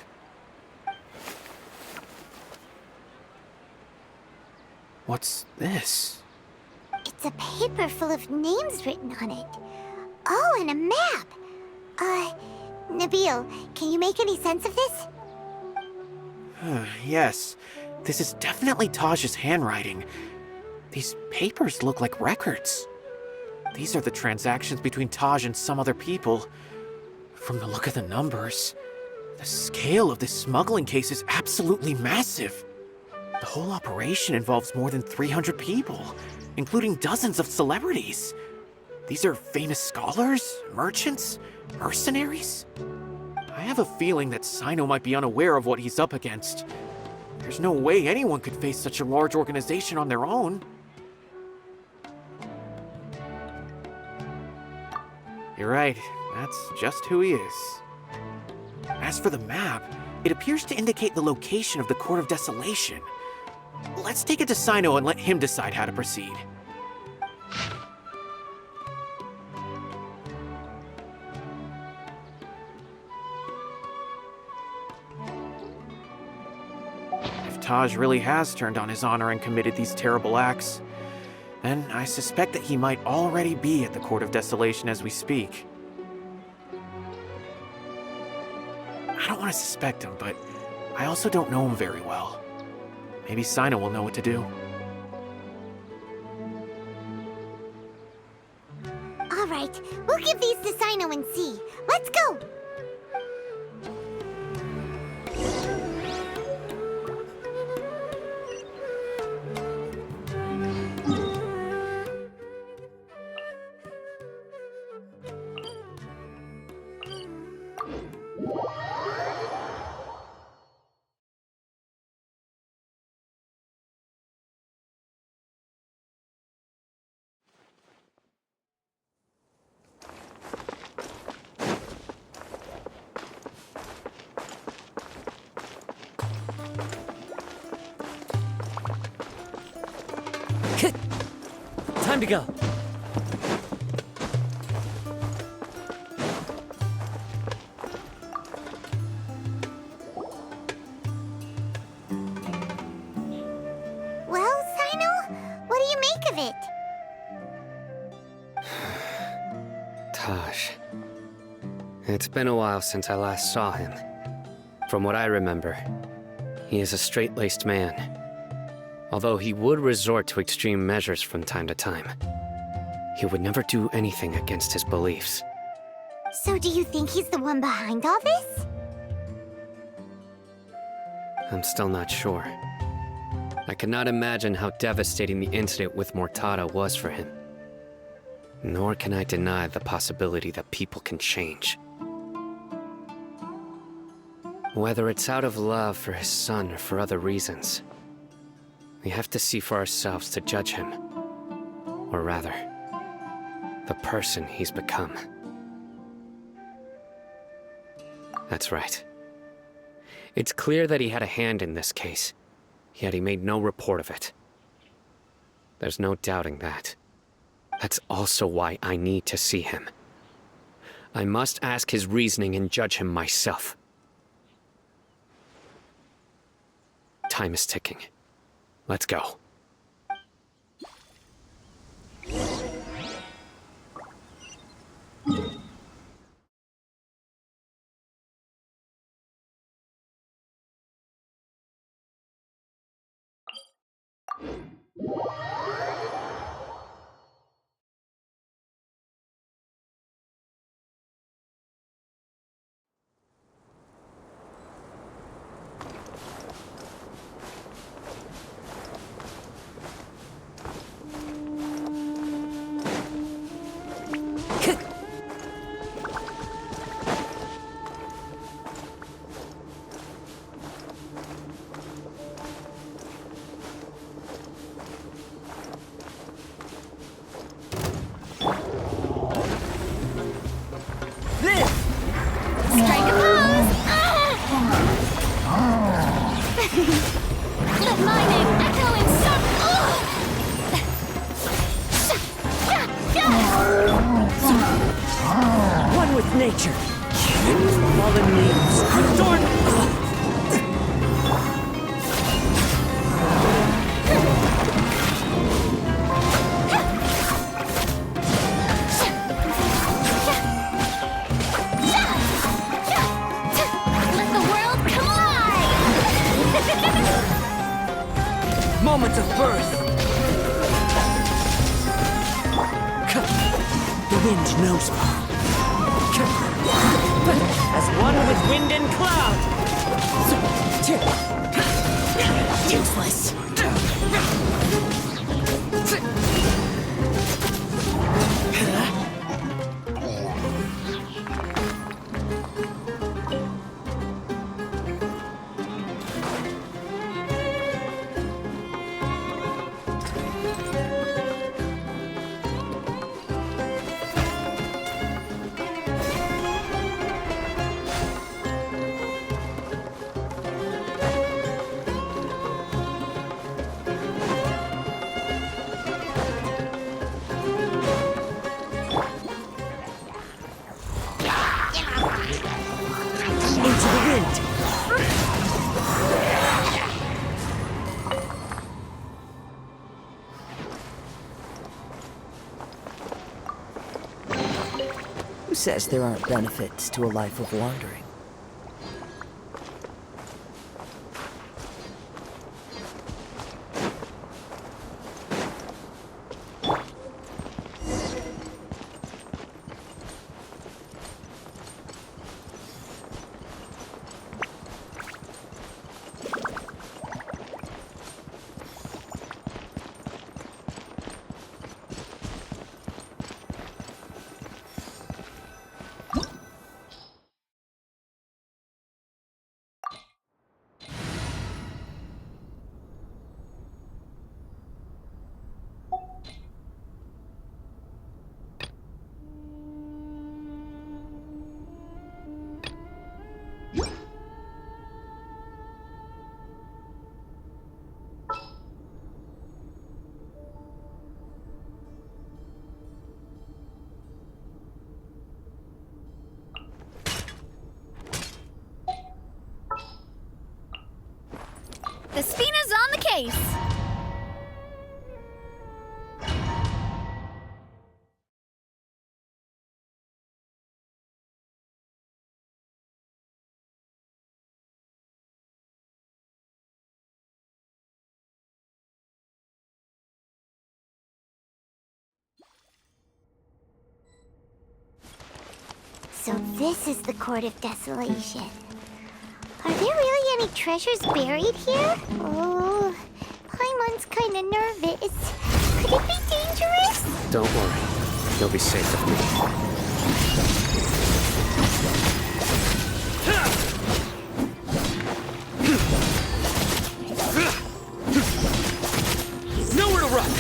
What's this? It's a paper full of names written on it. Oh, and a map! Nabil, can you make any sense of this? Yes, this is definitely Taj's handwriting. These papers look like records. These are the transactions between Taj and some other people. From the look of the numbers, the scale of this smuggling case is absolutely massive. The whole operation involves more than 300 people, including dozens of celebrities. These are famous scholars, merchants, mercenaries. I have a feeling that Cyno might be unaware of what he's up against. There's no way anyone could face such a large organization on their own. You're right, that's just who he is. As for the map, it appears to indicate the location of the Court of Desolation. Let's take it to Cyno and let him decide how to proceed. If Taj really has turned on his honor and committed these terrible acts, then I suspect that he might already be at the Court of Desolation as we speak. I don't want to suspect him, but I also don't know him very well. Maybe Cyno will know what to do. All right, we'll give these to Cyno and see. Let's go! Time to go. Well, Cyno, what do you make of it? Taj. It's been a while since I last saw him. From what I remember, He is a straight-laced man, although he would resort to extreme measures from time to time. He would never do anything against his beliefs. So do you think he's the one behind all this? I'm still not sure. I cannot imagine how devastating the incident with Mortada was for him. Nor can I deny the possibility that people can change. Whether it's out of love for his son or for other reasons, we have to see for ourselves to judge him. Or rather, the person he's become. That's right. It's clear that he had a hand in this case, yet he made no report of it. There's no doubting that. That's also why I need to see him. I must ask his reasoning and judge him myself. Time is ticking. Let's go. One with nature. Fallen leaves. Adorn. Let the world come alive! Moment of birth. The wind knows me. As one with wind and cloud. Useless. Into the wind. Who says there aren't benefits to a life of wandering? The Cyno's on the case! So this is the Court of Desolation. Are there really any treasures buried here? Oh, Paimon's kinda nervous. Could it be dangerous? Don't worry. You'll be safe with me. Nowhere to run!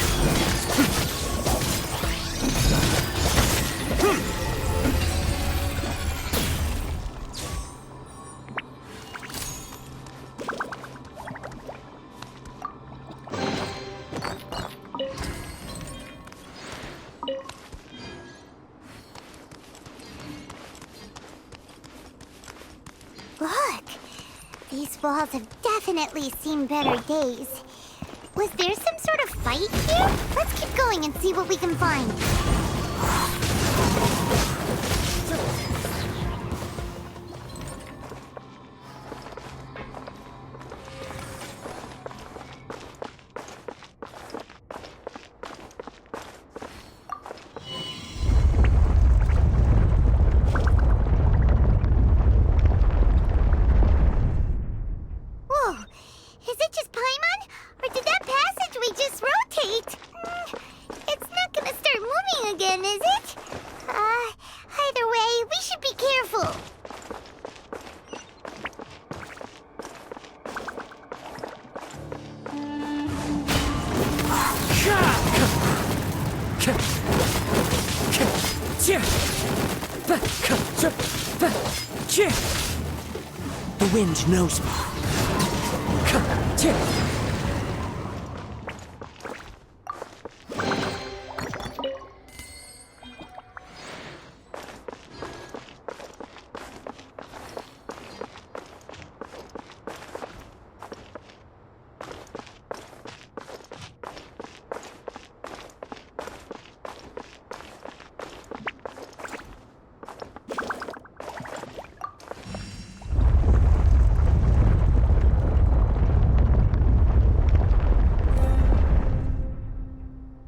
Look! These walls have definitely seen better days. Was there some sort of fight here? Let's keep going and see what we can find. Whoa! Is it just Paimon? Or did that passageway just rotate? It's not gonna start moving again, is it? Either way, we should be careful. The wind knows me.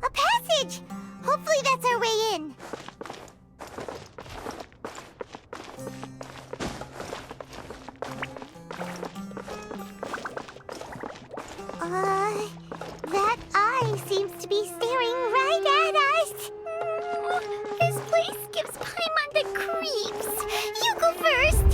A passage! Hopefully that's our way in. That eye seems to be staring right at us. This place gives Paimon the creeps. You go first.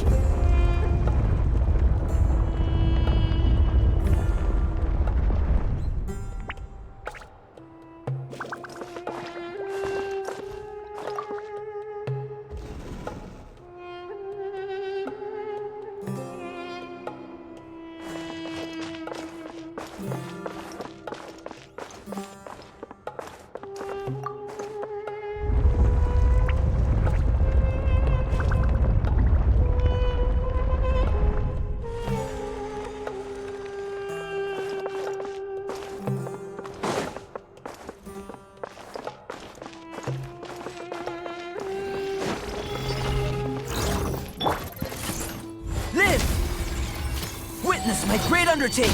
Live! Witness my great undertaking!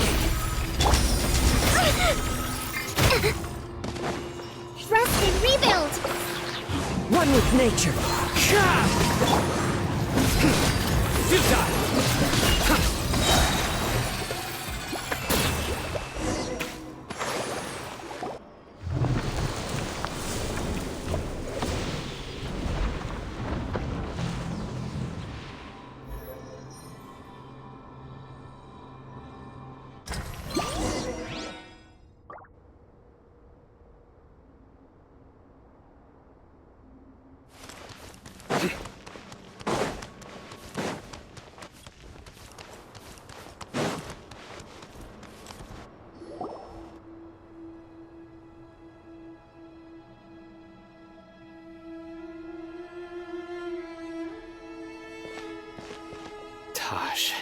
Rest and rebuild. One with nature. Taj.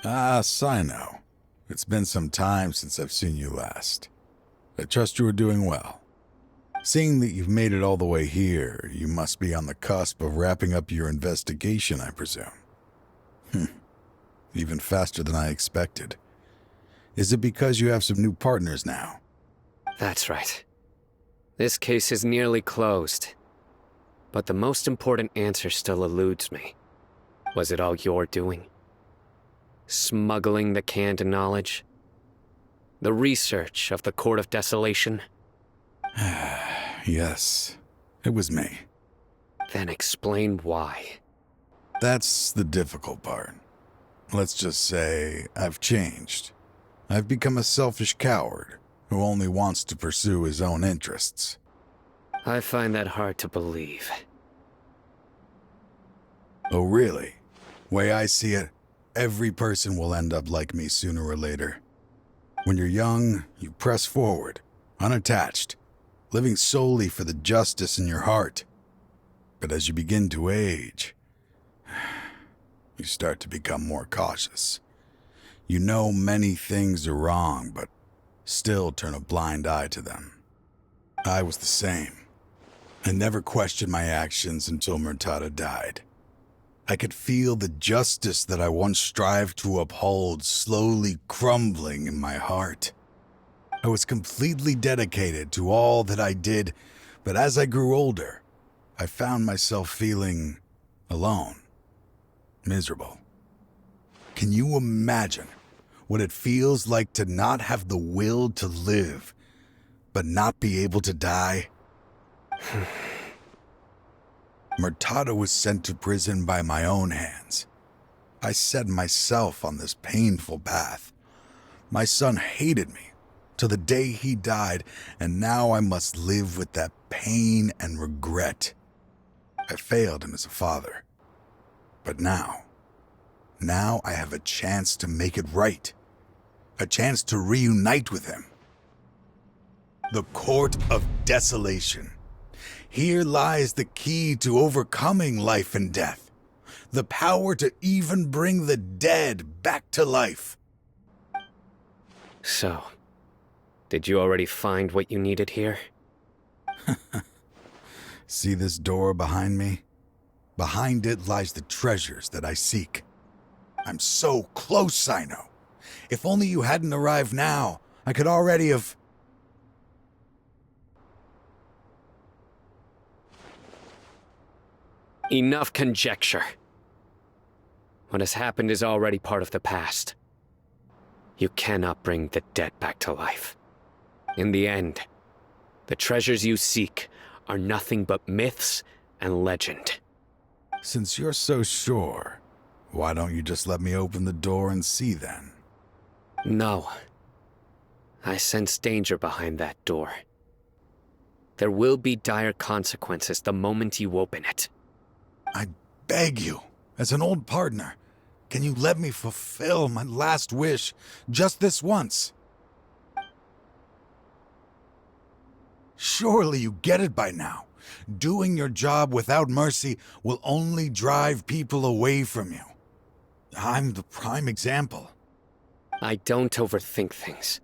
Ah, Cyno. It's been some time since I've seen you last. I trust you are doing well. Seeing that you've made it all the way here, you must be on the cusp of wrapping up your investigation, I presume. Even faster than I expected. Is it because you have some new partners now? That's right. This case is nearly closed. But the most important answer still eludes me. Was it all your doing? Smuggling the canned knowledge? The research of the Court of Desolation? Yes, it was me. Then explain why. That's the difficult part. Let's just say I've changed. I've become a selfish coward who only wants to pursue his own interests. I find that hard to believe. Oh, really? Way I see it, every person will end up like me sooner or later. When you're young, you press forward, unattached, living solely for the justice in your heart. But as you begin to age, you start to become more cautious. You know many things are wrong, but still turn a blind eye to them. I was the same. I never questioned my actions until Murtada died. I could feel the justice that I once strived to uphold slowly crumbling in my heart. I was completely dedicated to all that I did, but as I grew older, I found myself feeling alone, miserable. Can you imagine what it feels like to not have the will to live, but not be able to die? Murtada was sent to prison by my own hands. I set myself on this painful path. My son hated me till the day he died, and now I must live with that pain and regret. I failed him as a father. But now I have a chance to make it right. A chance to reunite with him. The Court of Desolation. Here lies the key to overcoming life and death. The power to even bring the dead back to life. So, did you already find what you needed here? See this door behind me? Behind it lies the treasures that I seek. I'm so close, Cyno. If only you hadn't arrived now, I could already have... Enough conjecture. What has happened is already part of the past. You cannot bring the dead back to life. In the end, the treasures you seek are nothing but myths and legend. Since you're so sure, why don't you just let me open the door and see then? No. I sense danger behind that door. There will be dire consequences the moment you open it. I beg you, as an old partner, can you let me fulfill my last wish just this once? Surely you get it by now. Doing your job without mercy will only drive people away from you. I'm the prime example. I don't overthink things.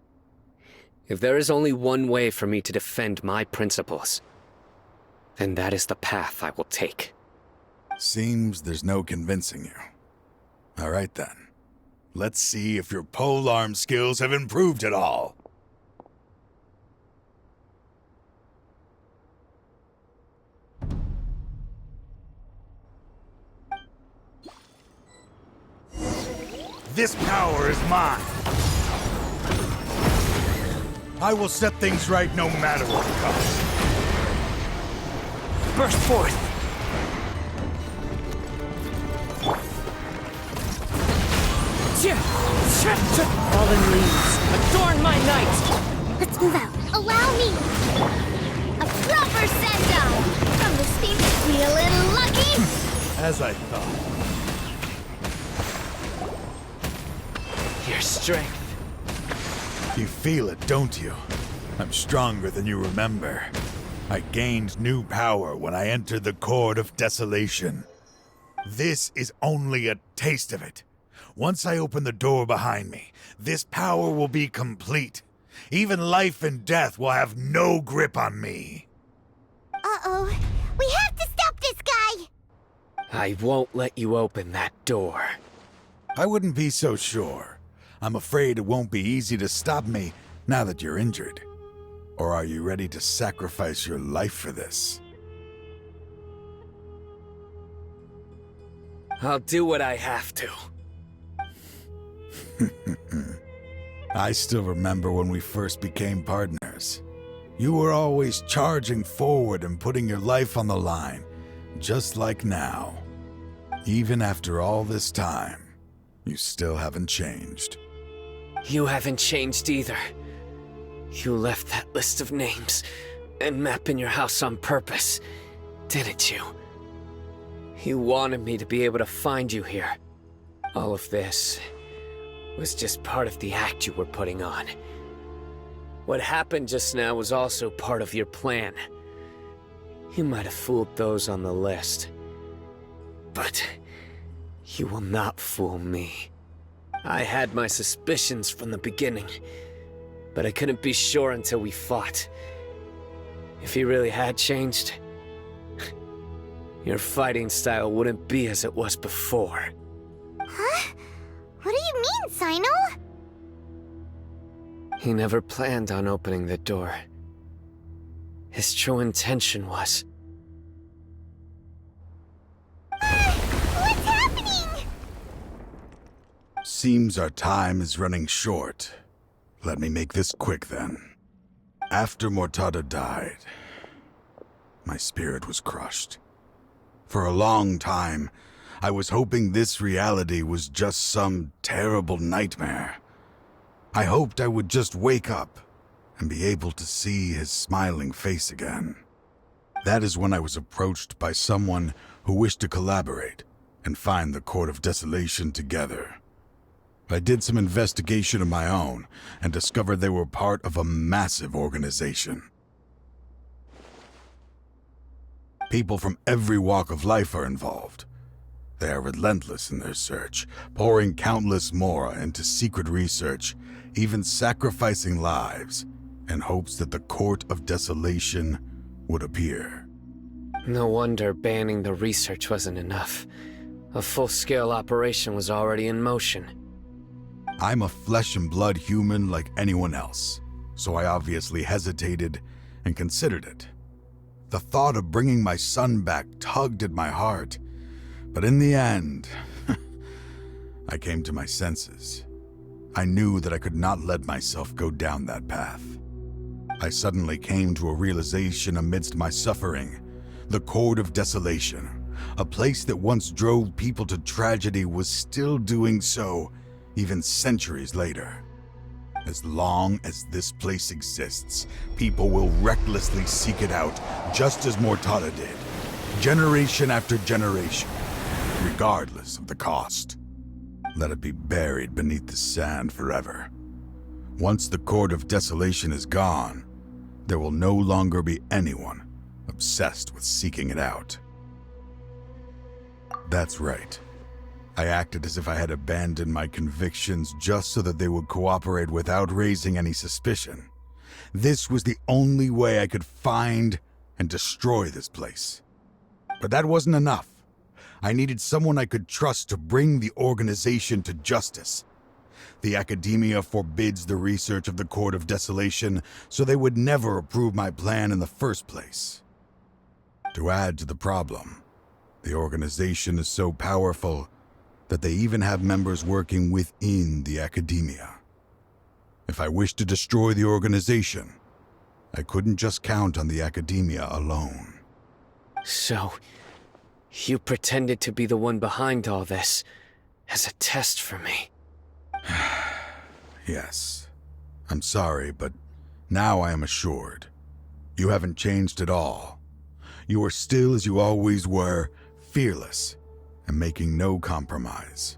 If there is only one way for me to defend my principles, then that is the path I will take. Seems there's no convincing you. All right then. Let's see if your polearm skills have improved at all. This power is mine. I will set things right no matter what it costs. Burst forth! Fallen leaves, adorn my night! Let's move out. Allow me! A proper send-off! From the steam, feeling lucky? As I thought. Your strength. You feel it, don't you? I'm stronger than you remember. I gained new power when I entered the Court of Desolation. This is only a taste of it. Once I open the door behind me, this power will be complete. Even life and death will have no grip on me. Uh-oh. We have to stop this guy! I won't let you open that door. I wouldn't be so sure. I'm afraid it won't be easy to stop me now that you're injured. Or are you ready to sacrifice your life for this? I'll do what I have to. I still remember when we first became partners. You were always charging forward and putting your life on the line, just like now. Even after all this time, you still haven't changed. You haven't changed either. You left that list of names and map in your house on purpose, didn't you? You wanted me to be able to find you here. All of this was just part of the act you were putting on. What happened just now was also part of your plan. You might have fooled those on the list, but you will not fool me. I had my suspicions from the beginning, but I couldn't be sure until we fought. If you really had changed, your fighting style wouldn't be as it was before. Huh? What do you mean, Cyno? He never planned on opening the door. His true intention was... What's happening? Seems our time is running short. Let me make this quick then. After Mortada died, my spirit was crushed. For a long time, I was hoping this reality was just some terrible nightmare. I hoped I would just wake up and be able to see his smiling face again. That is when I was approached by someone who wished to collaborate and find the Court of Desolation together. I did some investigation of my own and discovered they were part of a massive organization. People from every walk of life are involved. They are relentless in their search, pouring countless mora into secret research, even sacrificing lives in hopes that the Court of Desolation would appear. No wonder banning the research wasn't enough. A full-scale operation was already in motion. I'm a flesh and blood human like anyone else, so I obviously hesitated and considered it. The thought of bringing my son back tugged at my heart, but in the end, I came to my senses. I knew that I could not let myself go down that path. I suddenly came to a realization amidst my suffering. The Court of Desolation, a place that once drove people to tragedy, was still doing so even centuries later. As long as this place exists, people will recklessly seek it out, just as Mortada did, generation after generation, regardless of the cost. Let it be buried beneath the sand forever. Once the Court of Desolation is gone, there will no longer be anyone obsessed with seeking it out. That's right. I acted as if I had abandoned my convictions just so that they would cooperate without raising any suspicion. This was the only way I could find and destroy this place. But that wasn't enough. I needed someone I could trust to bring the organization to justice. The Academia forbids the research of the Court of Desolation, so they would never approve my plan in the first place. To add to the problem, the organization is so powerful that they even have members working within the Academia. If I wished to destroy the organization, I couldn't just count on the Academia alone. So, you pretended to be the one behind all this, as a test for me. Yes. I'm sorry, but now I am assured. You haven't changed at all. You are still as you always were, fearless, and making no compromise.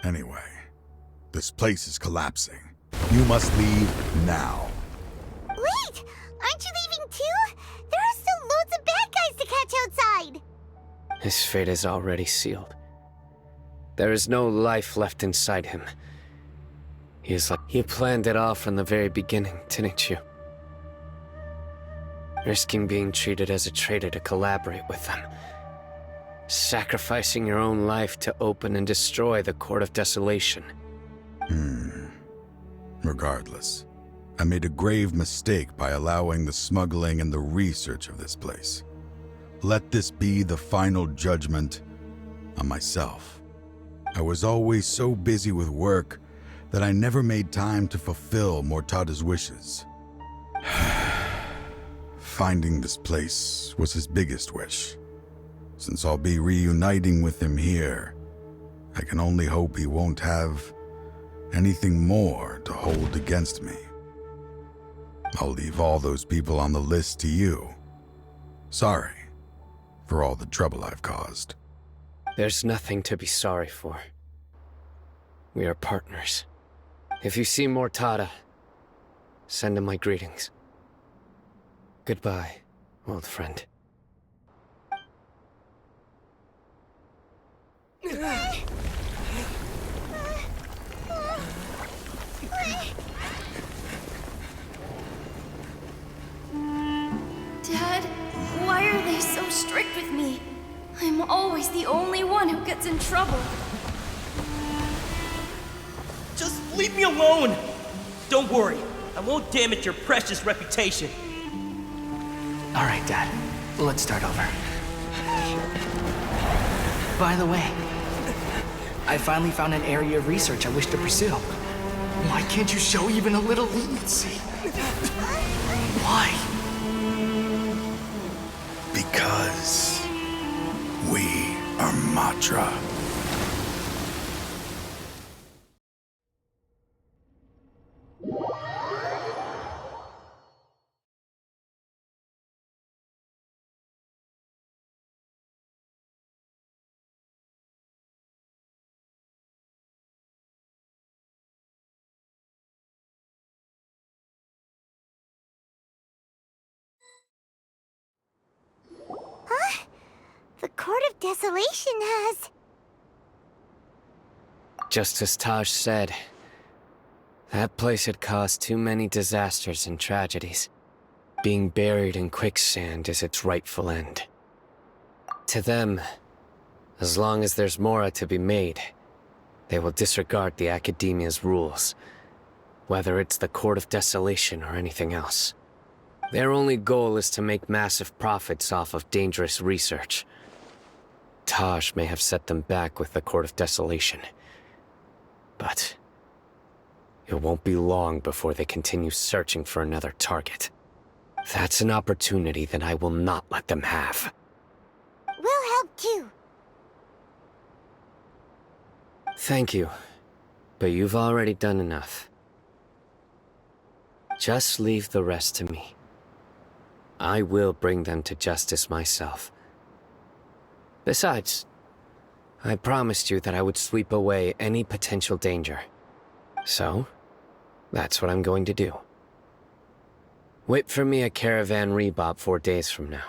Anyway, this place is collapsing. You must leave now. Wait! Aren't you leaving too? There are still loads of bad guys to catch outside! His fate is already sealed. There is no life left inside him. He is like... You planned it all from the very beginning, didn't you? Risking being treated as a traitor to collaborate with them. Sacrificing your own life to open and destroy the Court of Desolation. Regardless, I made a grave mistake by allowing the smuggling and the research of this place. Let this be the final judgment, on myself. I was always so busy with work that I never made time to fulfill Mortada's wishes. Finding this place was his biggest wish. Since I'll be reuniting with him here, I can only hope he won't have anything more to hold against me. I'll leave all those people on the list to you. Sorry for all the trouble I've caused. There's nothing to be sorry for. We are partners. If you see Mortada, send him my greetings. Goodbye, old friend. Dad, why are they so strict with me? I'm always the only one who gets in trouble. Just leave me alone! Don't worry, I won't damage your precious reputation. All right, Dad. Let's start over. By the way, I finally found an area of research I wish to pursue. Why can't you show even a little leniency? Why? Because we are Matra. Huh? The Court of Desolation has... Just as Taj said, that place had caused too many disasters and tragedies. Being buried in quicksand is its rightful end. To them, as long as there's Mora to be made, they will disregard the Academia's rules, whether it's the Court of Desolation or anything else. Their only goal is to make massive profits off of dangerous research. Taj may have set them back with the Court of Desolation, but it won't be long before they continue searching for another target. That's an opportunity that I will not let them have. We'll help too. Thank you, but you've already done enough. Just leave the rest to me. I will bring them to justice myself. Besides, I promised you that I would sweep away any potential danger. So, that's what I'm going to do. Wait for me at Caravan Rebop 4 days from now.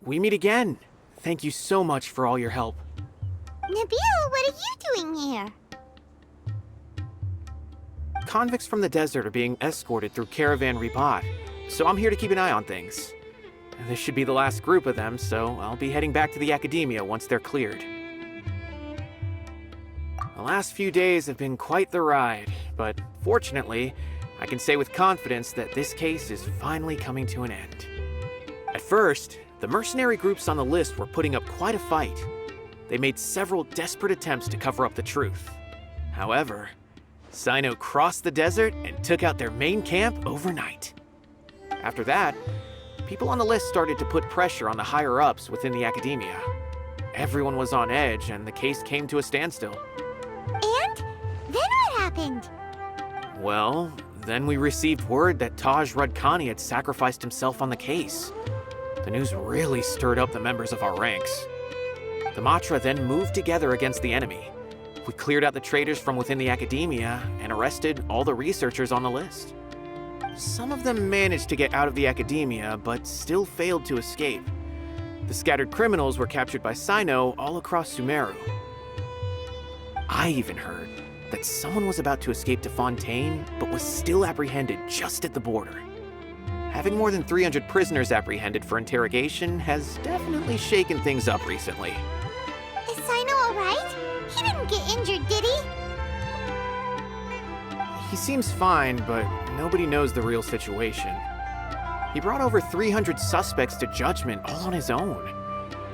We meet again. Thank you so much for all your help. Nabil, what are you doing here? Convicts from the desert are being escorted through Caravan Rebot, so I'm here to keep an eye on things. This should be the last group of them, so I'll be heading back to the Academia once they're cleared. The last few days have been quite the ride, but fortunately, I can say with confidence that this case is finally coming to an end. At first, the mercenary groups on the list were putting up quite a fight. They made several desperate attempts to cover up the truth. However, Cyno crossed the desert and took out their main camp overnight. After that, people on the list started to put pressure on the higher-ups within the academia. Everyone was on edge, and the case came to a standstill. And? Then what happened? Well, then we received word that Taj Rudkani had sacrificed himself on the case. The news really stirred up the members of our ranks. The Matra then moved together against the enemy. We cleared out the traitors from within the academia and arrested all the researchers on the list. Some of them managed to get out of the academia, but still failed to escape. The scattered criminals were captured by Cyno all across Sumeru. I even heard that someone was about to escape to Fontaine, but was still apprehended just at the border. Having more than 300 prisoners apprehended for interrogation has definitely shaken things up recently. Is Cyno alright? He didn't get injured, did he? He seems fine, but nobody knows the real situation. He brought over 300 suspects to judgment all on his own.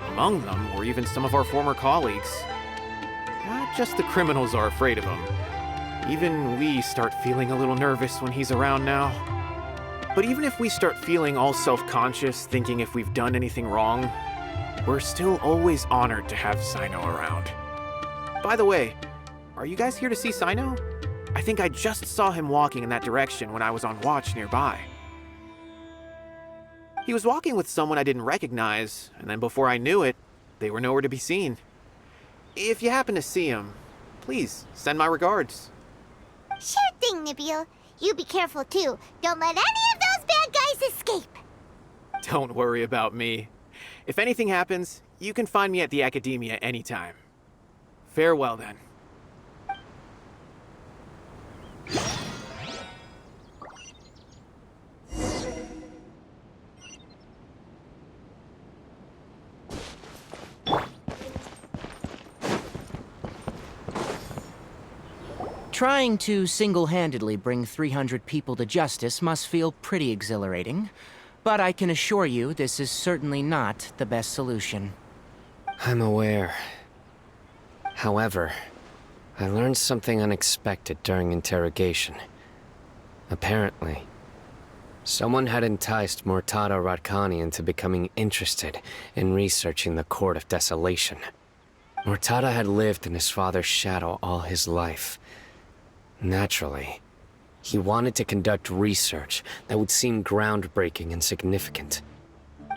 Among them were even some of our former colleagues. Not just the criminals are afraid of him. Even we start feeling a little nervous when he's around now. But even if we start feeling all self-conscious, thinking if we've done anything wrong, we're still always honored to have Cyno around. By the way, are you guys here to see Cyno? I think I just saw him walking in that direction when I was on watch nearby. He was walking with someone I didn't recognize, and then before I knew it, they were nowhere to be seen. If you happen to see him, please send my regards. Sure thing, Nibiel. You be careful too. Don't let any of those bad guys escape. Don't worry about me. If anything happens, you can find me at the Academia anytime. Farewell then. Trying to single-handedly bring 300 people to justice must feel pretty exhilarating, but I can assure you this is certainly not the best solution. I'm aware. However, I learned something unexpected during interrogation. Apparently, someone had enticed Murtada Radkani into becoming interested in researching the Court of Desolation. Murtada had lived in his father's shadow all his life. Naturally, he wanted to conduct research that would seem groundbreaking and significant.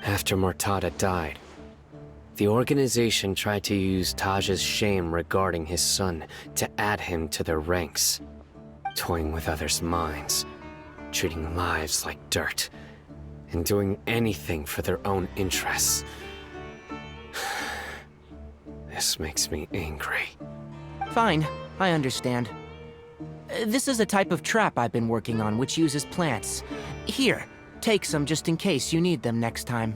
After Murtada died, the organization tried to use Taj's shame regarding his son to add him to their ranks, toying with others' minds, treating lives like dirt, and doing anything for their own interests. This makes me angry. Fine, I understand. This is a type of trap I've been working on which uses plants. Here, take some just in case you need them next time.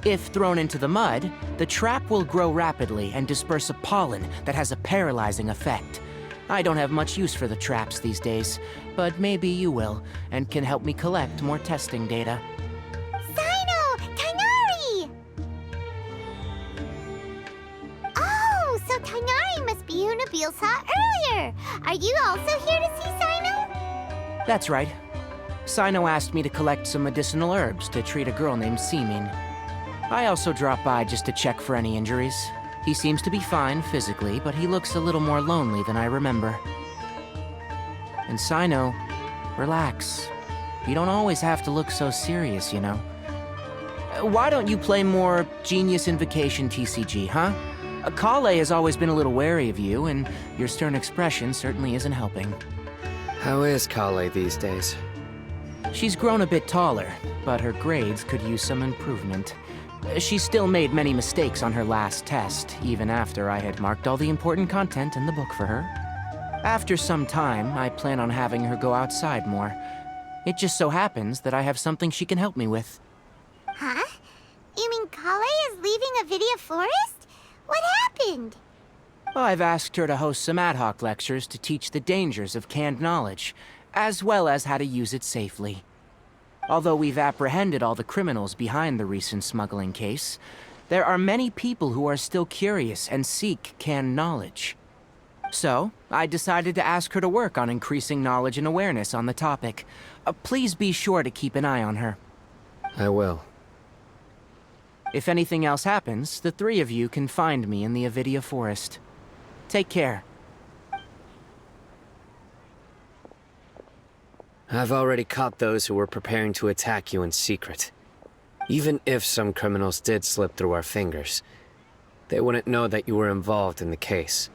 If thrown into the mud, the trap will grow rapidly and disperse a pollen that has a paralyzing effect. I don't have much use for the traps these days, but maybe you will, and can help me collect more testing data. Cyno! Tighnari! Oh, so Tighnari must be who Nabil saw earlier. Are you also here to see Cyno? That's right. Cyno asked me to collect some medicinal herbs to treat a girl named Simin. I also dropped by just to check for any injuries. He seems to be fine physically, but he looks a little more lonely than I remember. And Cyno, relax. You don't always have to look so serious, you know. Why don't you play more Genius Invocation TCG, huh? Kale has always been a little wary of you, and your stern expression certainly isn't helping. How is Kale these days? She's grown a bit taller, but her grades could use some improvement. She still made many mistakes on her last test, even after I had marked all the important content in the book for her. After some time, I plan on having her go outside more. It just so happens that I have something she can help me with. Huh? You mean Kale is leaving Avidia Forest? What happened? I've asked her to host some ad hoc lectures to teach the dangers of canned knowledge, as well as how to use it safely. Although we've apprehended all the criminals behind the recent smuggling case, there are many people who are still curious and seek canned knowledge. So, I decided to ask her to work on increasing knowledge and awareness on the topic. Please be sure to keep an eye on her. I will. If anything else happens, the three of you can find me in the Avidia Forest. Take care. I've already caught those who were preparing to attack you in secret. Even if some criminals did slip through our fingers, they wouldn't know that you were involved in the case.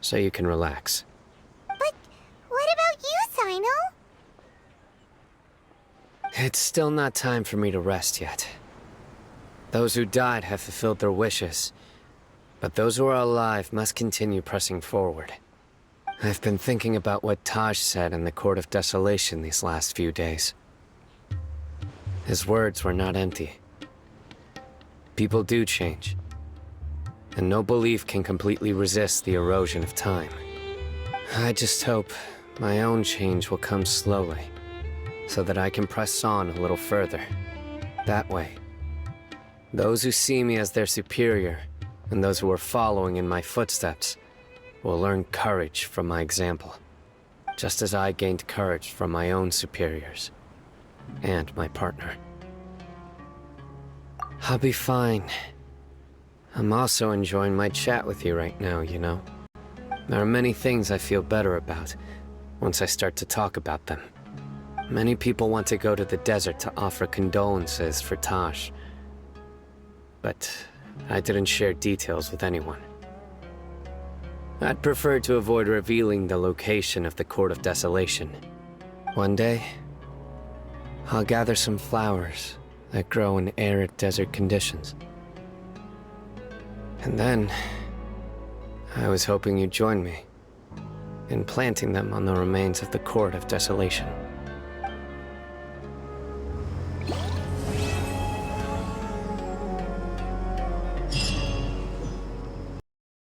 So you can relax. But what about you, Cyno? It's still not time for me to rest yet. Those who died have fulfilled their wishes, but those who are alive must continue pressing forward. I've been thinking about what Taj said in the Court of Desolation these last few days. His words were not empty. People do change, and no belief can completely resist the erosion of time. I just hope my own change will come slowly, so that I can press on a little further. That way, those who see me as their superior, and those who are following in my footsteps, will learn courage from my example, just as I gained courage from my own superiors, and my partner. I'll be fine. I'm also enjoying my chat with you right now, you know? There are many things I feel better about once I start to talk about them. Many people want to go to the desert to offer condolences for Taj, but I didn't share details with anyone. I'd prefer to avoid revealing the location of the Court of Desolation. One day, I'll gather some flowers that grow in arid desert conditions. And then, I was hoping you'd join me in planting them on the remains of the Court of Desolation.